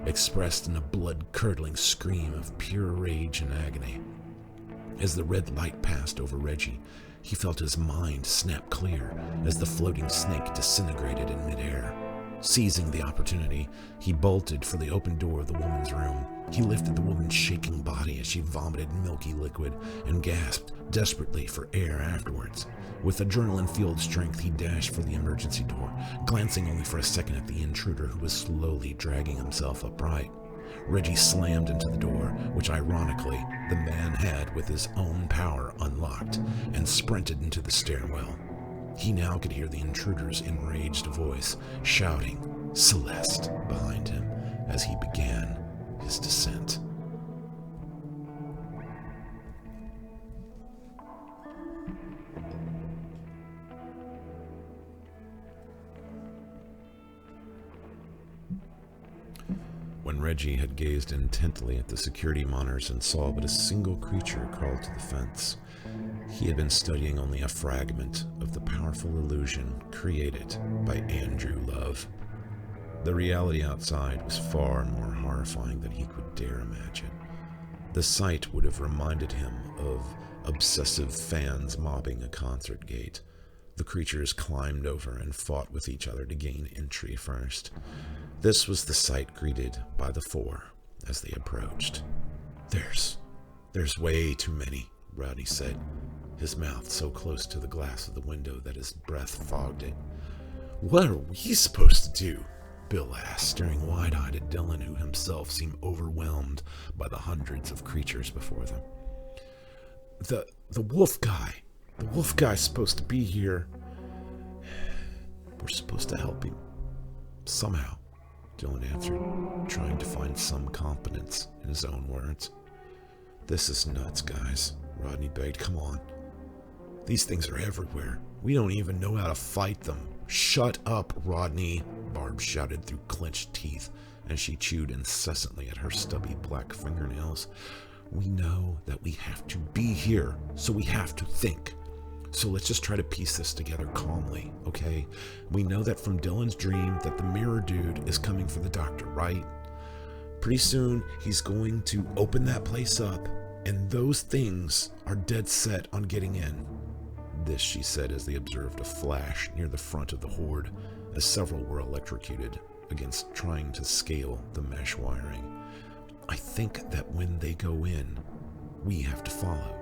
expressed in a blood-curdling scream of pure rage and agony. As the red light passed over Reggie, he felt his mind snap clear as the floating snake disintegrated in midair. Seizing the opportunity, he bolted for the open door of the woman's room. He lifted the woman's shaking body as she vomited milky liquid and gasped desperately for air afterwards. With adrenaline-fueled strength, he dashed for the emergency door, glancing only for a second at the intruder who was slowly dragging himself upright. Reggie slammed into the door, which ironically the man had with his own power unlocked, and sprinted into the stairwell. He now could hear the intruder's enraged voice shouting "Celeste" behind him as he began his descent. When Reggie had gazed intently at the security monitors and saw but a single creature crawl to the fence, he had been studying only a fragment of the powerful illusion created by Andrew Love. The reality outside was far more horrifying than he could dare imagine. The sight would have reminded him of obsessive fans mobbing a concert gate. The creatures climbed over and fought with each other to gain entry first. This was the sight greeted by the four as they approached. There's way too many," Rowdy said, his mouth so close to the glass of the window that his breath fogged it. "What are we supposed to do?" Bill asked, staring wide-eyed at Dylan, who himself seemed overwhelmed by the hundreds of creatures before them. The wolf guy," The wolf guy's supposed to be here. We're supposed to help him. Somehow, Dylan answered, trying to find some confidence in his own words. This is nuts, guys, Rodney begged. Come on. These things are everywhere. We don't even know how to fight them. Shut up, Rodney, Barb shouted through clenched teeth as she chewed incessantly at her stubby black fingernails. We know that we have to be here, so we have to think. So let's just try to piece this together calmly, okay? We know that from Dylan's dream that the mirror dude is coming for the doctor, right? Pretty soon, he's going to open that place up, and those things are dead set on getting in. This, she said, as they observed a flash near the front of the horde, as several were electrocuted against trying to scale the mesh wiring. I think that when they go in, we have to follow.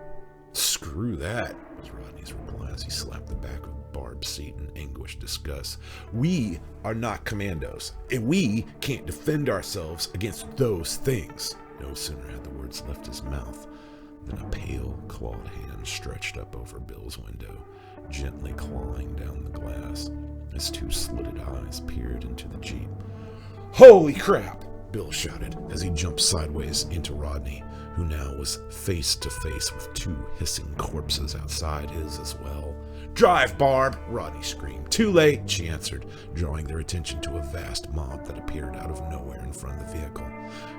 Screw that, was Rodney's reply as he slapped the back of Barb's seat in anguished disgust. We are not commandos, and we can't defend ourselves against those things. No sooner had the words left his mouth than a pale, clawed hand stretched up over Bill's window, gently clawing down the glass. His two slitted eyes peered into the Jeep. Holy crap! Bill shouted as he jumped sideways into Rodney, who now was face to face with two hissing corpses outside his as well. Drive, Barb! Rodney screamed. Too late, she answered, drawing their attention to a vast mob that appeared out of nowhere in front of the vehicle.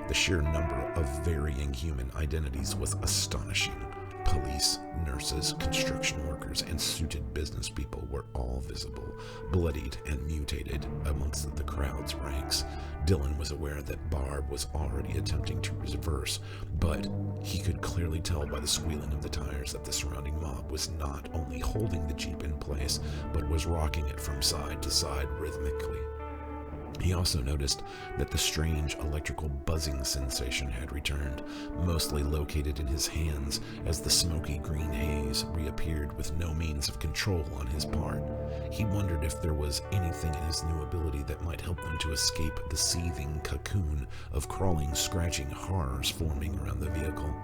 The sheer number of varying human identities was astonishing. Police, nurses, construction workers, and suited business people were all visible, bloodied and mutated amongst the crowd's ranks. Dylan was aware that Barb was already attempting to reverse, but he could clearly tell by the squealing of the tires that the surrounding mob was not only holding the Jeep in place, but was rocking it from side to side rhythmically. He also noticed that the strange electrical buzzing sensation had returned, mostly located in his hands, as the smoky green haze reappeared with no means of control on his part. He wondered if there was anything in his new ability that might help them to escape the seething cocoon of crawling, scratching horrors forming around the vehicle.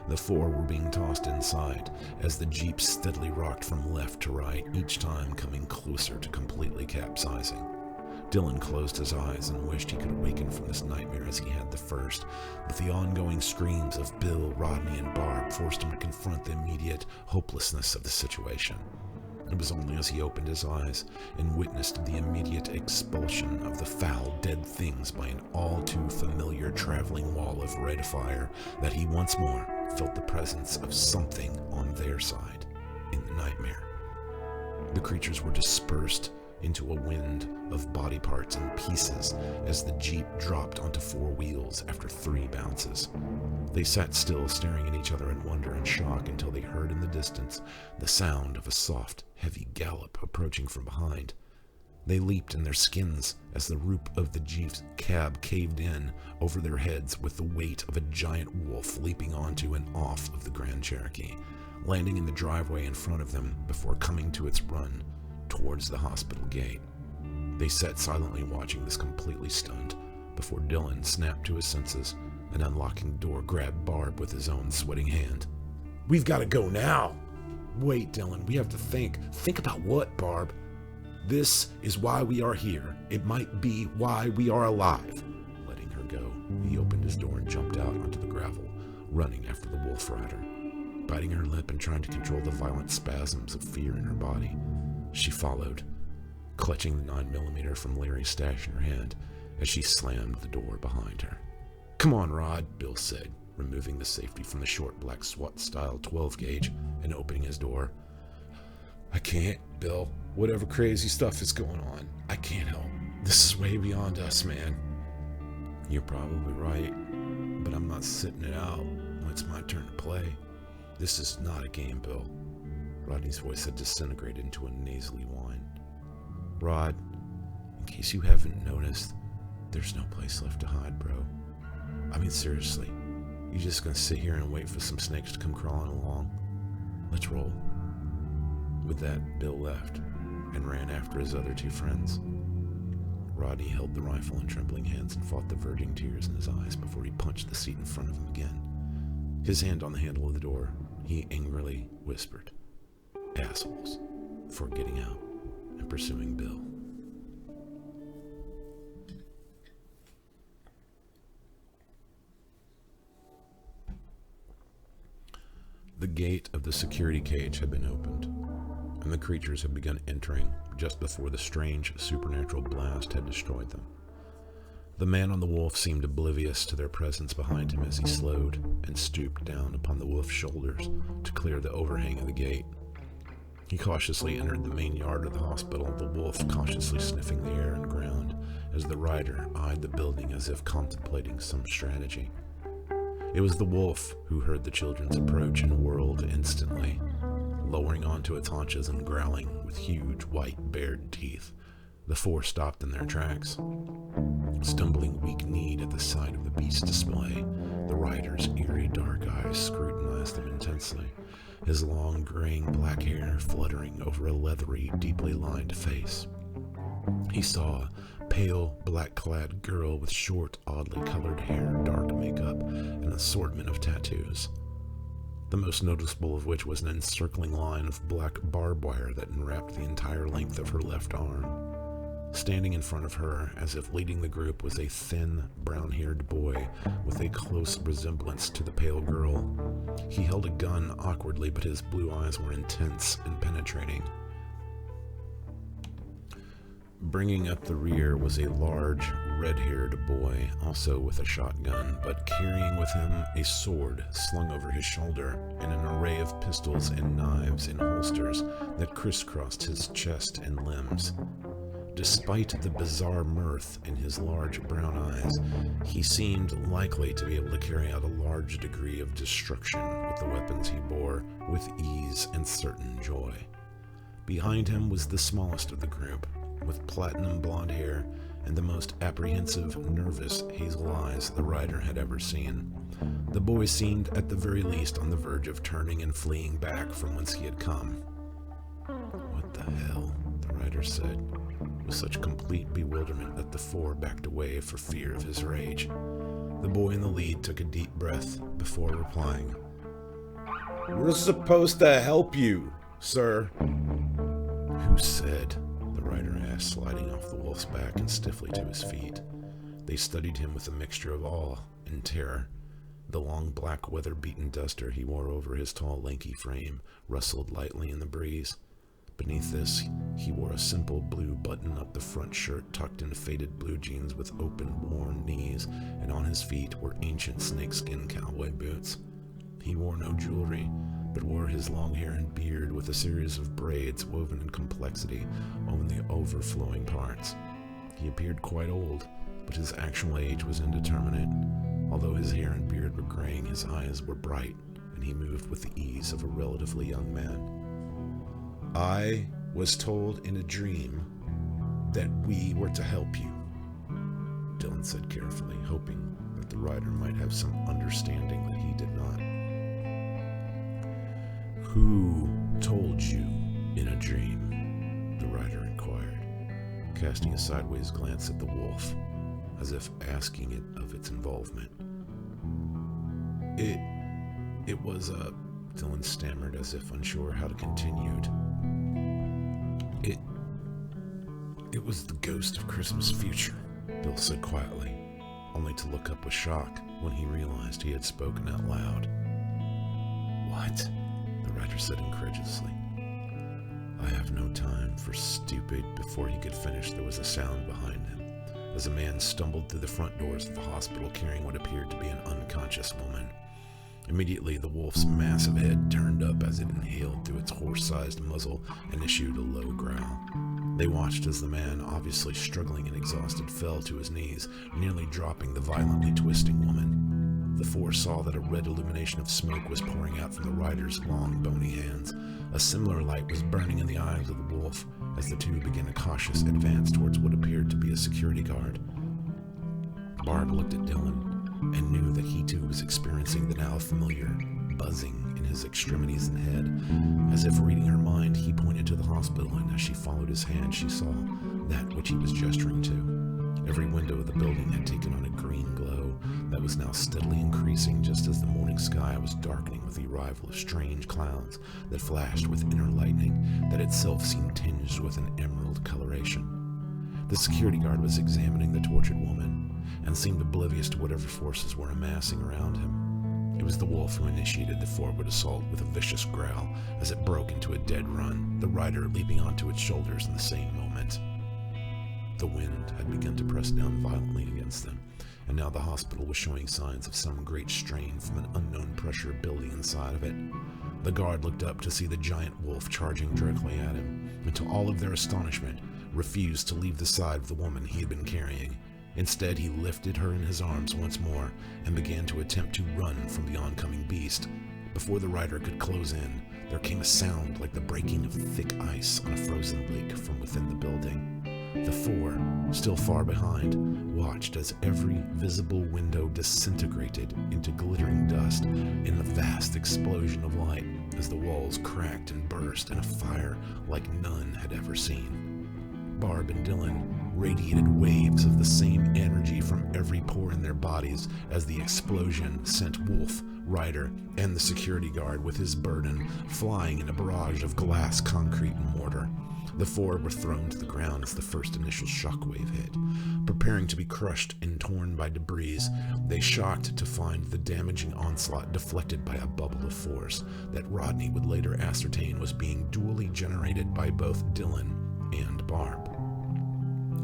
The four were being tossed inside, as the Jeep steadily rocked from left to right, each time coming closer to completely capsizing. Dylan closed his eyes and wished he could awaken from this nightmare as he had the first, but the ongoing screams of Bill, Rodney, and Barb forced him to confront the immediate hopelessness of the situation. It was only as he opened his eyes and witnessed the immediate expulsion of the foul, dead things by an all-too-familiar traveling wall of red fire that he once more felt the presence of something on their side in the nightmare. The creatures were dispersed into a wind of body parts and pieces as the Jeep dropped onto four wheels after 3 bounces. They sat still, staring at each other in wonder and shock until they heard in the distance the sound of a soft, heavy gallop approaching from behind. They leaped in their skins as the roof of the Jeep's cab caved in over their heads with the weight of a giant wolf leaping onto and off of the Grand Cherokee, landing in the driveway in front of them before coming to its run towards the hospital gate. They sat silently watching this, completely stunned, before Dylan snapped to his senses and, unlocking the door, grabbed Barb with his own sweating hand. We've got to go now! Wait, Dylan, we have to think. Think about what, Barb? This is why we are here. It might be why we are alive. Letting her go, he opened his door and jumped out onto the gravel, running after the wolf rider. Biting her lip and trying to control the violent spasms of fear in her body, she followed, clutching the 9mm from Larry's stash in her hand as she slammed the door behind her. Come on, Rod, Bill said, removing the safety from the short black SWAT-style 12-gauge and opening his door. I can't, Bill. Whatever crazy stuff is going on, I can't help. This is way beyond us, man. You're probably right, but I'm not sitting it out when it's my turn to play. This is not a game, Bill. Rodney's voice had disintegrated into a nasally whine. Rod, in case you haven't noticed, there's no place left to hide, bro. I mean, seriously, you just gonna sit here and wait for some snakes to come crawling along? Let's roll. With that, Bill left and ran after his other 2 friends. Rodney held the rifle in trembling hands and fought the verging tears in his eyes before he punched the seat in front of him again. His hand on the handle of the door, he angrily whispered, assholes for getting out and pursuing Bill. The gate of the security cage had been opened, and the creatures had begun entering just before the strange supernatural blast had destroyed them. The man on the wolf seemed oblivious to their presence behind him as he slowed and stooped down upon the wolf's shoulders to clear the overhang of the gate. He cautiously entered the main yard of the hospital, the wolf cautiously sniffing the air and ground as the rider eyed the building as if contemplating some strategy. It was the wolf who heard the children's approach and whirled instantly, lowering onto its haunches and growling with huge white bared teeth. The four stopped in their tracks. Stumbling weak-kneed at the sight of the beast's display, the rider's eerie dark eyes scrutinized them intensely, his long graying black hair fluttering over a leathery, deeply lined face. He saw a pale, black-clad girl with short, oddly colored hair, dark makeup, and an assortment of tattoos, the most noticeable of which was an encircling line of black barbed wire that enwrapped the entire length of her left arm. Standing in front of her, as if leading the group, was a thin, brown-haired boy with a close resemblance to the pale girl. He held a gun awkwardly, but his blue eyes were intense and penetrating. Bringing up the rear was a large, red-haired boy, also with a shotgun, but carrying with him a sword slung over his shoulder and an array of pistols and knives in holsters that crisscrossed his chest and limbs. Despite the bizarre mirth in his large brown eyes, he seemed likely to be able to carry out a large degree of destruction with the weapons he bore with ease and certain joy. Behind him was the smallest of the group, with platinum blonde hair and the most apprehensive, nervous hazel eyes the rider had ever seen. The boy seemed, at the very least, on the verge of turning and fleeing back from whence he had come. "What the hell?" the rider said, with such complete bewilderment that the four backed away for fear of his rage. The boy in the lead took a deep breath before replying. "We're supposed to help you, sir." "Who said?" the rider asked, sliding off the wolf's back and stiffly to his feet. They studied him with a mixture of awe and terror. The long black weather-beaten duster he wore over his tall, lanky frame rustled lightly in the breeze. Beneath this, he wore a simple blue button-up the front shirt tucked in faded blue jeans with open, worn knees, and on his feet were ancient snakeskin cowboy boots. He wore no jewelry, but wore his long hair and beard with a series of braids woven in complexity on the overflowing parts. He appeared quite old, but his actual age was indeterminate. Although his hair and beard were graying, his eyes were bright, and he moved with the ease of a relatively young man. "I was told in a dream that we were to help you," Dylan said carefully, hoping that the rider might have some understanding that he did not. "Who told you in a dream?" the rider inquired, casting a sideways glance at the wolf, as if asking it of its involvement. It was Dylan stammered as if unsure how to continue. It was the ghost of Christmas future, Bill said quietly, only to look up with shock when he realized he had spoken out loud. "What?" the rider said incredulously. "I have no time for stupid." Before he could finish, there was a sound behind him, as a man stumbled through the front doors of the hospital carrying what appeared to be an unconscious woman. Immediately, the wolf's massive head turned up as it inhaled through its horse-sized muzzle and issued a low growl. They watched as the man, obviously struggling and exhausted, fell to his knees, nearly dropping the violently twisting woman. The four saw that a red illumination of smoke was pouring out from the rider's long, bony hands. A similar light was burning in the eyes of the wolf as the two began a cautious advance towards what appeared to be a security guard. Barb looked at Dylan and knew that he too was experiencing the now familiar buzzing in his extremities and head. As if reading her mind, he pointed to the hospital, and as she followed his hand, she saw that which he was gesturing to. Every window of the building had taken on a green glow that was now steadily increasing just as the morning sky was darkening with the arrival of strange clouds that flashed with inner lightning that itself seemed tinged with an emerald coloration. The security guard was examining the tortured woman and seemed oblivious to whatever forces were amassing around him. It was the wolf who initiated the forward assault with a vicious growl as it broke into a dead run, the rider leaping onto its shoulders in the same moment. The wind had begun to press down violently against them, and now the hospital was showing signs of some great strain from an unknown pressure building inside of it. The guard looked up to see the giant wolf charging directly at him, and to all of their astonishment, refused to leave the side of the woman he had been carrying. Instead, he lifted her in his arms once more and began to attempt to run from the oncoming beast. Before the rider could close in, there came a sound like the breaking of thick ice on a frozen lake from within the building. The four, still far behind, watched as every visible window disintegrated into glittering dust in the vast explosion of light as the walls cracked and burst in a fire like none had ever seen. Barb and Dylan radiated waves of the same energy from every pore in their bodies as the explosion sent Wolf, Ryder, and the security guard with his burden flying in a barrage of glass, concrete, and mortar. The four were thrown to the ground as the first initial shockwave hit. Preparing to be crushed and torn by debris, they shocked to find the damaging onslaught deflected by a bubble of force that Rodney would later ascertain was being dually generated by both Dylan and Barb.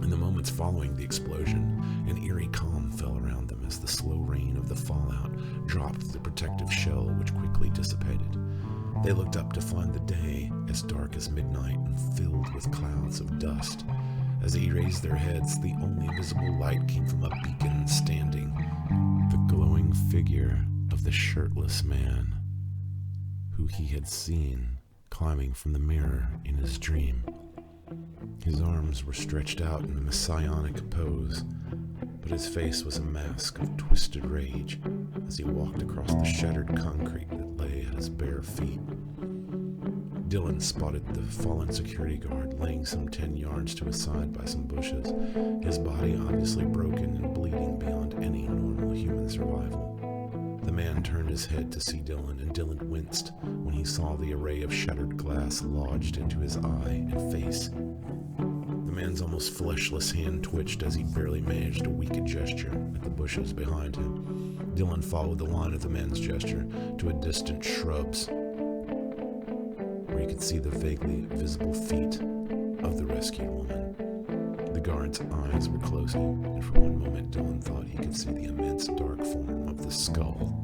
In the moments following the explosion, an eerie calm fell around them as the slow rain of the fallout dropped the protective shell, which quickly dissipated. They looked up to find the day as dark as midnight and filled with clouds of dust. As they raised their heads, the only visible light came from a beacon standing, the glowing figure of the shirtless man who he had seen climbing from the mirror in his dream. His arms were stretched out in a messianic pose, but his face was a mask of twisted rage as he walked across the shattered concrete that lay at his bare feet. Dylan spotted the fallen security guard laying some 10 yards to his side by some bushes, his body obviously broken and bleeding beyond any normal human survival. The man turned his head to see Dylan, and Dylan winced when he saw the array of shattered glass lodged into his eye and face. The man's almost fleshless hand twitched as he barely managed a weak gesture at the bushes behind him. Dylan followed the line of the man's gesture to a distant shrubs, where he could see the vaguely visible feet of the rescued woman. The guard's eyes were closing, and for one moment Dylan thought he could see the immense dark form of the skull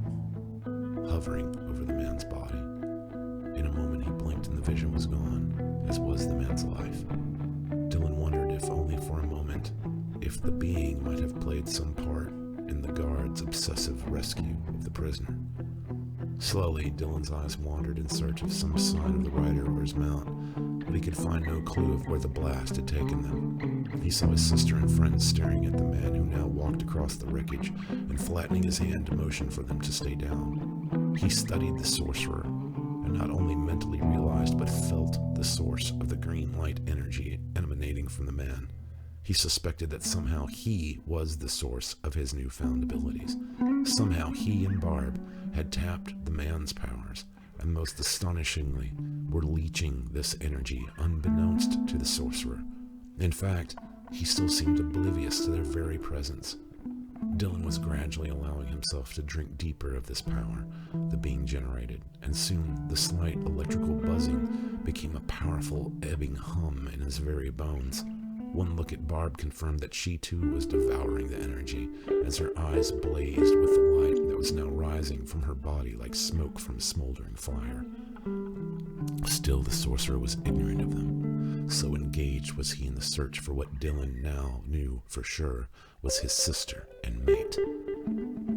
hovering over the man's body. In a moment he blinked and the vision was gone, as was the man's life. Dylan wondered, if only for a moment, if the being might have played some part in the guard's obsessive rescue of the prisoner. Slowly, Dylan's eyes wandered in search of some sign of the rider or his mount, but he could find no clue of where the blast had taken them. He saw his sister and friends staring at the man who now walked across the wreckage and flattening his hand to motion for them to stay down. He studied the sorcerer, and not only mentally realized but felt the source of the green light energy emanating from the man. He suspected that somehow he was the source of his newfound abilities. Somehow he and Barb had tapped the man's powers, and most astonishingly, were leeching this energy unbeknownst to the sorcerer. In fact, he still seemed oblivious to their very presence. Dylan was gradually allowing himself to drink deeper of this power, the being generated, and soon the slight electrical buzzing became a powerful ebbing hum in his very bones. One look at Barb confirmed that she too was devouring the energy, as her eyes blazed with the light that was now rising from her body like smoke from a smoldering fire. Still, the sorcerer was ignorant of them. So engaged was he in the search for what Dylan now knew for sure was his sister and mate.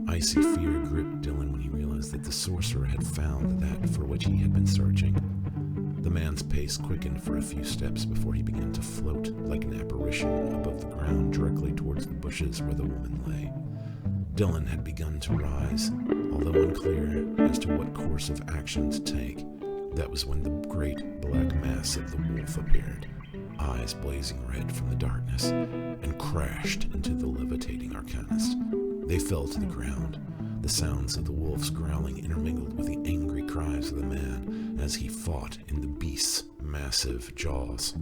Icy fear gripped Dylan when he realized that the sorcerer had found that for which he had been searching. The man's pace quickened for a few steps before he began to float like an apparition above the ground directly towards the bushes where the woman lay. Dylan had begun to rise, although unclear as to what course of action to take. That was when the great black mass of the wolf appeared, eyes blazing red from the darkness, and crashed into the levitating Arcanist. They fell to the ground, the sounds of the wolf's growling intermingled with the angry cries of the man as he fought in the beast's massive jaws.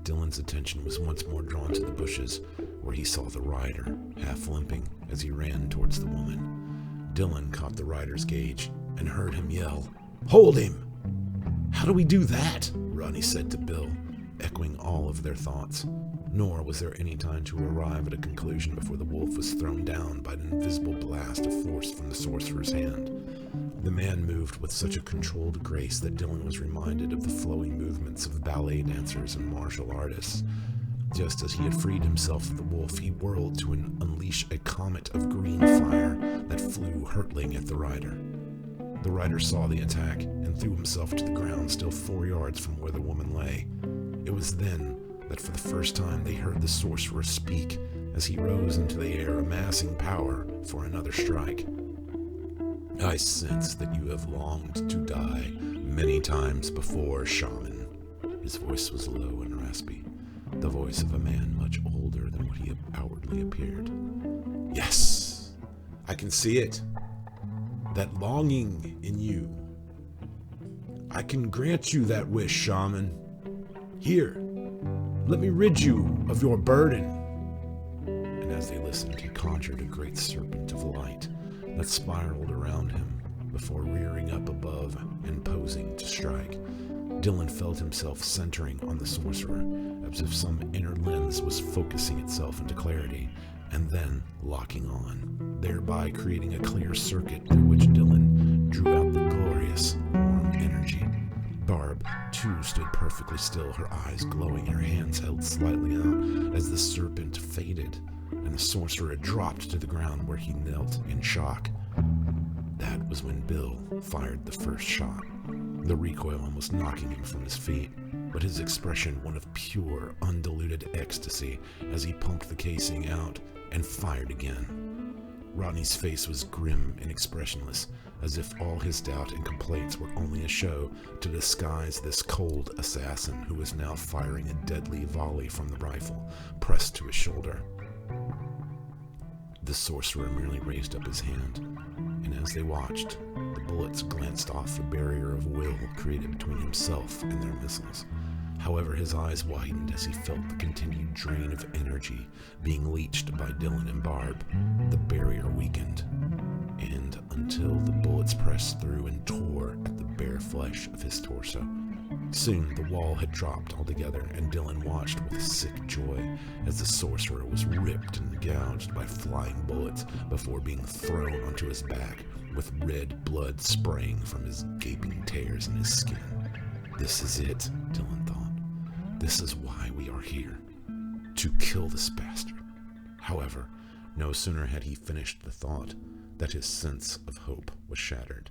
Dylan's attention was once more drawn to the bushes, where he saw the rider, half limping, as he ran towards the woman. Dylan caught the rider's gaze and heard him yell, "Hold him!" "How do we do that?" Ronnie said to Bill, echoing all of their thoughts. Nor was there any time to arrive at a conclusion before the wolf was thrown down by an invisible blast of force from the sorcerer's hand. The man moved with such a controlled grace that Dylan was reminded of the flowing movements of ballet dancers and martial artists. Just as he had freed himself of the wolf, he whirled to unleash a comet of green fire that flew hurtling at the rider. The rider saw the attack and threw himself to the ground still 4 yards from where the woman lay. It was then that for the first time they heard the sorcerer speak as he rose into the air, amassing power for another strike. "I sense that you have longed to die many times before, shaman." His voice was low and raspy, the voice of a man much older than what he outwardly appeared. "Yes, I can see it. That longing in you. I can grant you that wish, shaman. Here, let me rid you of your burden." And as they listened, he conjured a great serpent of light that spiraled around him before rearing up above and posing to strike. Dylan felt himself centering on the sorcerer, as if some inner lens was focusing itself into clarity, and then locking on, thereby creating a clear circuit through which Dylan drew out the glorious, warm energy. Barb, too, stood perfectly still, her eyes glowing, her hands held slightly out as the serpent faded, and the sorcerer dropped to the ground where he knelt in shock. That was when Bill fired the first shot, the recoil almost knocking him from his feet, but his expression one of pure, undiluted ecstasy as he pumped the casing out and fired again. Rodney's face was grim and expressionless, as if all his doubt and complaints were only a show to disguise this cold assassin who was now firing a deadly volley from the rifle, pressed to his shoulder. The sorcerer merely raised up his hand, and as they watched, the bullets glanced off the barrier of will created between himself and their missiles. However, his eyes widened as he felt the continued drain of energy being leached by Dylan and Barb. The barrier weakened, and until the bullets pressed through and tore at the bare flesh of his torso. Soon the wall had dropped altogether, and Dylan watched with sick joy as the sorcerer was ripped and gouged by flying bullets before being thrown onto his back, with red blood spraying from his gaping tears in his skin. "This is it," Dylan thought. "This is why we are here. To kill this bastard." However, no sooner had he finished the thought that his sense of hope was shattered.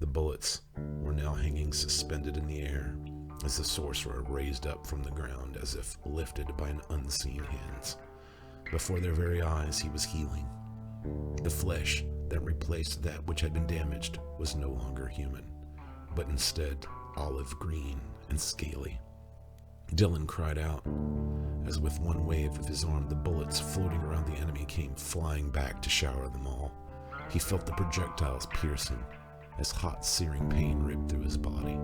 The bullets were now hanging suspended in the air as the sorcerer raised up from the ground as if lifted by an unseen hands. Before their very eyes he was healing. The flesh that replaced that which had been damaged was no longer human, but instead olive green and scaly. Dylan cried out, as with one wave of his arm the bullets floating around the enemy came flying back to shower them all. He felt the projectiles pierce him as hot searing pain ripped through his body.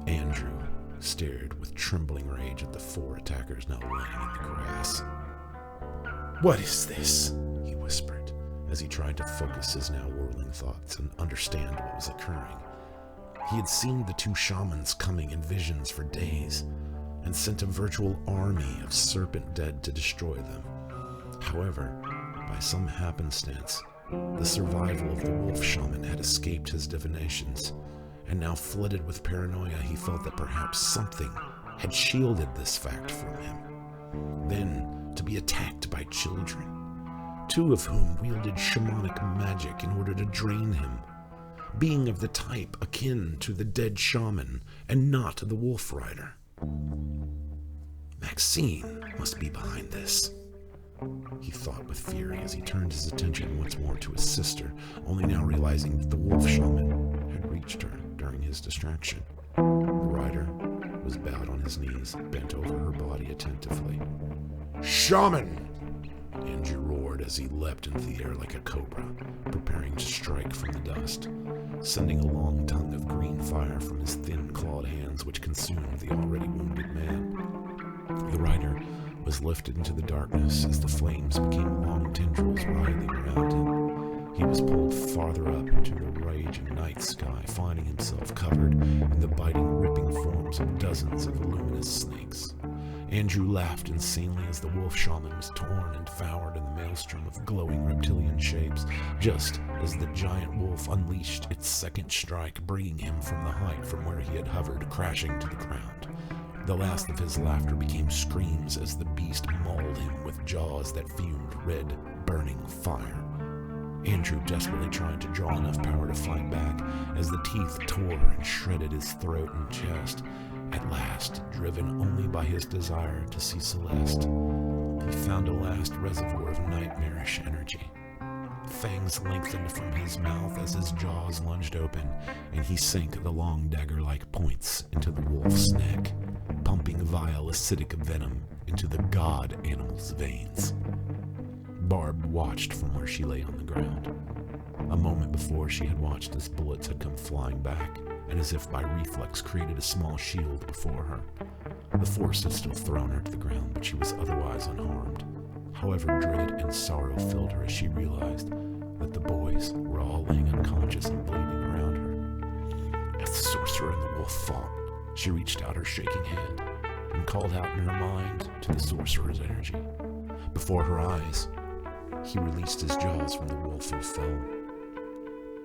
Andrew stared with trembling rage at the 4 attackers now lying in the grass. "What is this?" he whispered as he tried to focus his now whirling thoughts and understand what was occurring. He had seen the 2 shamans coming in visions for days and sent a virtual army of serpent dead to destroy them. However, by some happenstance, the survival of the wolf shaman had escaped his divinations, and now flooded with paranoia, he felt that perhaps something had shielded this fact from him. Then, to be attacked by children, 2 of whom wielded shamanic magic in order to drain him, being of the type akin to the dead shaman and not the wolf rider. Maxine must be behind this, he thought with fury as he turned his attention once more to his sister, only now realizing that the wolf shaman had reached her during his distraction. The rider was bowed on his knees, bent over her body attentively. "Shaman!" Andrew roared as he leapt into the air like a cobra, preparing to strike from the dust, sending a long tongue of green fire from his thin clawed hands which consumed the already wounded man. The rider was lifted into the darkness as the flames became long tendrils writhing around him. He was pulled farther up into the raging night sky, finding himself covered in the biting, ripping forms of dozens of luminous snakes. Andrew laughed insanely as the wolf shaman was torn and devoured in the maelstrom of glowing reptilian shapes, just as the giant wolf unleashed its second strike, bringing him from the height from where he had hovered, crashing to the ground. The last of his laughter became screams as the beast mauled him with jaws that fumed red, burning fire. Andrew desperately tried to draw enough power to fight back as the teeth tore and shredded his throat and chest. At last, driven only by his desire to see Celeste, he found a last reservoir of nightmarish energy. Fangs lengthened from his mouth as his jaws lunged open, and he sank the long dagger-like points into the wolf's neck, pumping vile acidic venom into the god animal's veins. Barb watched from where she lay on the ground. A moment before, she had watched as bullets had come flying back, and as if by reflex created a small shield before her. The force had still thrown her to the ground, but she was otherwise unharmed. However, dread and sorrow filled her as she realized that the boys were all laying unconscious and bleeding around her. As the sorcerer and the wolf fought, she reached out her shaking hand and called out in her mind to the sorcerer's energy. Before her eyes, he released his jaws from the wolf and fell.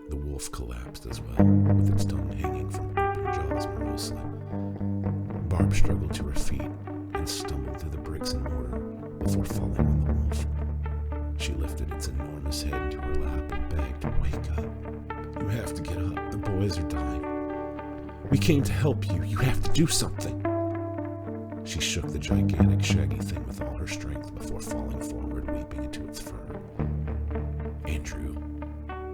The wolf collapsed as well, with its tongue hanging from open jaws morosely. Barb struggled to her feet and stumbled through the bricks and mortar before falling on the wolf. She lifted its enormous head into her lap and begged, "Wake up. You have to get up. The boys are dying. We came to help you. You have to do something." She shook the gigantic, shaggy thing with all her strength before falling forward, weeping into its fur. Andrew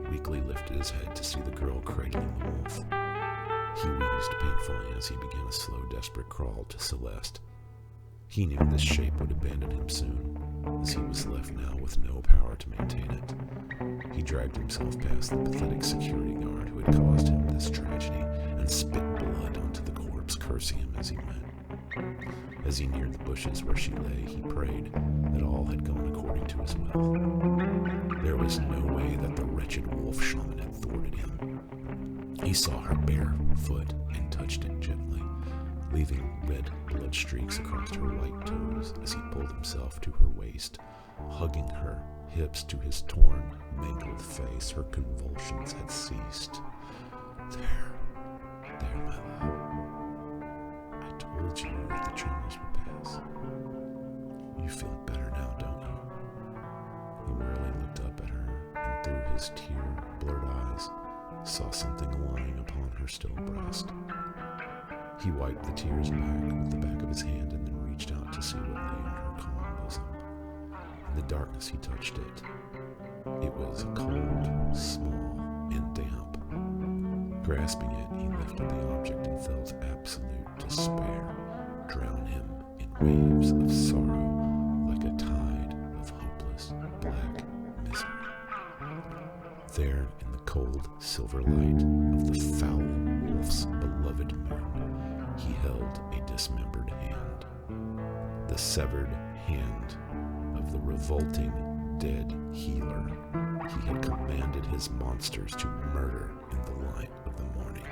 weakly lifted his head to see the girl cradling the wolf. He wheezed painfully as he began a slow, desperate crawl to Celeste. He knew this shape would abandon him soon, as he was left now with no power to maintain it. He dragged himself past the pathetic security guard who had caused him this tragedy and spit blood onto the corpse, cursing him as he went. As he neared the bushes where she lay, he prayed that all had gone according to his will. There was no way that the wretched wolf shaman had thwarted him. He saw her bare foot and touched it gently, leaving red blood streaks across her white toes as he pulled himself to her waist, hugging her hips to his torn, mangled face. Her convulsions had ceased. There, my love. I told you that the tremors would pass. You feel better now, don't you? He wearily looked up at her, and through his tear-blurred eyes, saw something lying upon her still breast. He wiped the tears back with the back of his hand and then reached out to see what lay on her calm bosom. In the darkness he touched it. It was cold, small, and damp. Grasping it, he lifted the object and felt absolute despair drown him in waves of sorrow like a tide of hopeless black misery. There, in the cold silver light of the foul wolf's beloved moon, he held a dismembered hand. The severed hand of the revolting dead healer he had commanded his monsters to murder in the light of the morning.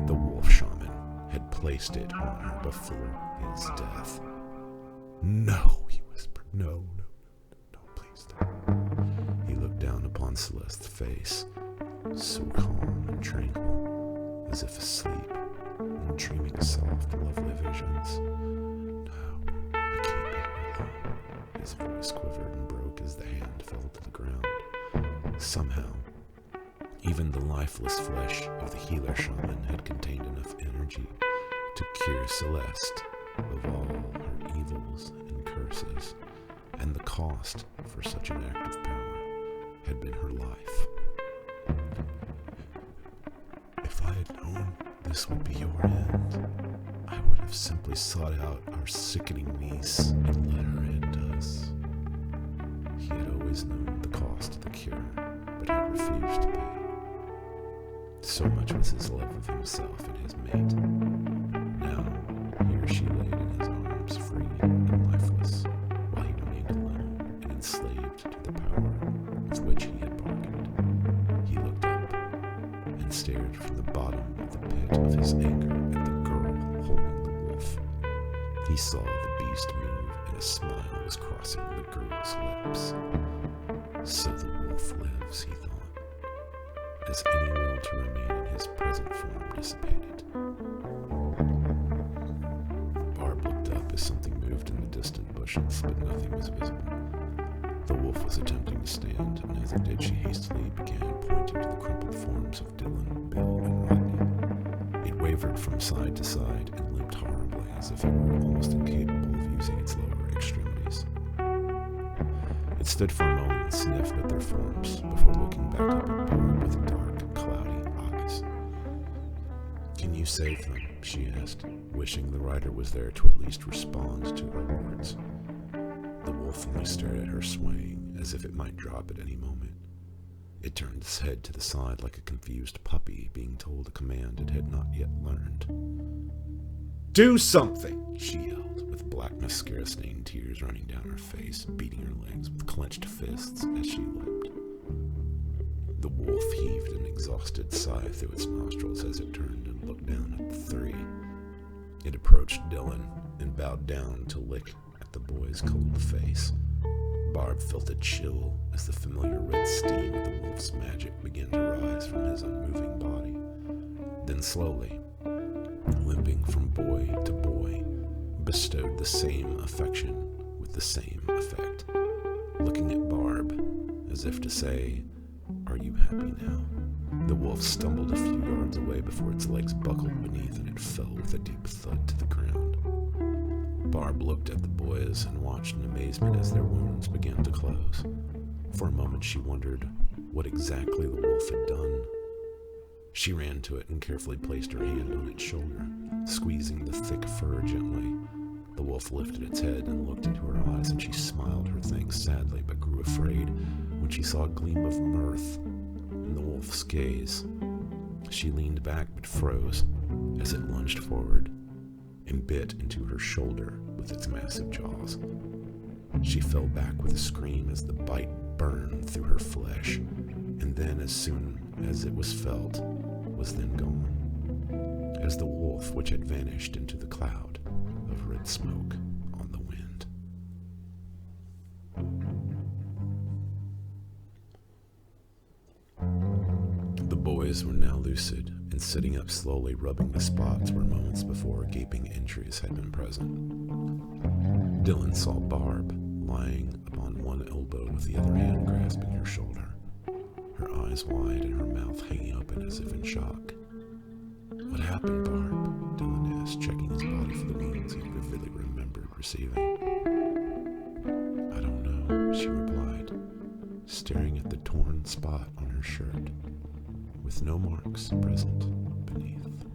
The wolf shaman had placed it on her before his death. "No," he whispered. No, please don't." He looked down upon Celeste's face, so calm and tranquil, as if asleep and dreaming soft, lovely visions. "No, I can't be here alone." His voice quivered and broke as the hand fell to the ground. Somehow, even the lifeless flesh of the healer shaman had contained enough energy to cure Celeste of all her evils and curses, and the cost for such an act of power had been her life. "If I had known this would be your end, I would have have simply sought out our sickening niece and let her end us. He had always known the cost of the cure, but had refused to pay. So much was his love of himself and his mate. Now, here she laid in his arms, free and lifeless, while he remained alone and enslaved to the power with which he had bargained. He looked up and stared from the bottom of the pit of his anger at the girl holding the wolf. He saw the beast move, and a smile was crossing the girl's lips. So the wolf lives, he thought, as any will to remain in his present form dissipated. Barb looked up as something moved in the distant bushes, but nothing was visible. The wolf was attempting to stand, and as it did, she hastily began pointing to the crumpled forms of Dylan, Bill, and Rodney. It wavered from side to side and limped horribly, as if it were almost incapable of using its lower extremities. It stood for a moment and sniffed at their forms, before looking back up at Barb with dark, cloudy eyes. "Can you save them?" she asked, wishing the rider was there to at least respond to her words. The wolf only stared at her, swaying, as if it might drop at any moment. It turned its head to the side like a confused puppy being told a command it had not yet learned. "Do something!" she yelled, with black mascara-stained tears running down her face, beating her legs with clenched fists as she leapt. The wolf heaved an exhausted sigh through its nostrils as it turned and looked down at the three. It approached Dylan and bowed down to lick at the boy's cold face. Barb felt a chill as the familiar red steam of the wolf's magic began to rise from his unmoving body. Then slowly, limping from boy to boy, bestowed the same affection with the same effect, looking at Barb as if to say, "Are you happy now?" The wolf stumbled a few yards away before its legs buckled beneath and it fell with a deep thud to the ground. Barb looked at the boys and watched in amazement as their wounds began to close. For a moment she wondered what exactly the wolf had done. She ran to it and carefully placed her hand on its shoulder, squeezing the thick fur gently. The wolf lifted its head and looked into her eyes, and she smiled her thanks sadly but grew afraid when she saw a gleam of mirth in the wolf's gaze. She leaned back but froze as it lunged forward and bit into her shoulder with its massive jaws. She fell back with a scream as the bite burned through her flesh, and then, as soon as it was felt, was then gone, as the wolf which had vanished into the cloud of red smoke on the wind. The boys were now lucid and sitting up slowly, rubbing the spots where moments before gaping injuries had been present. Dylan saw Barb lying upon one elbow with the other hand grasping her shoulder, her eyes wide and her mouth hanging open as if in shock. "What happened, Barb?" Dylan asked, checking his body for the wounds he vividly remembered receiving. "I don't know," she replied, staring at the torn spot on her shirt, with no marks present beneath.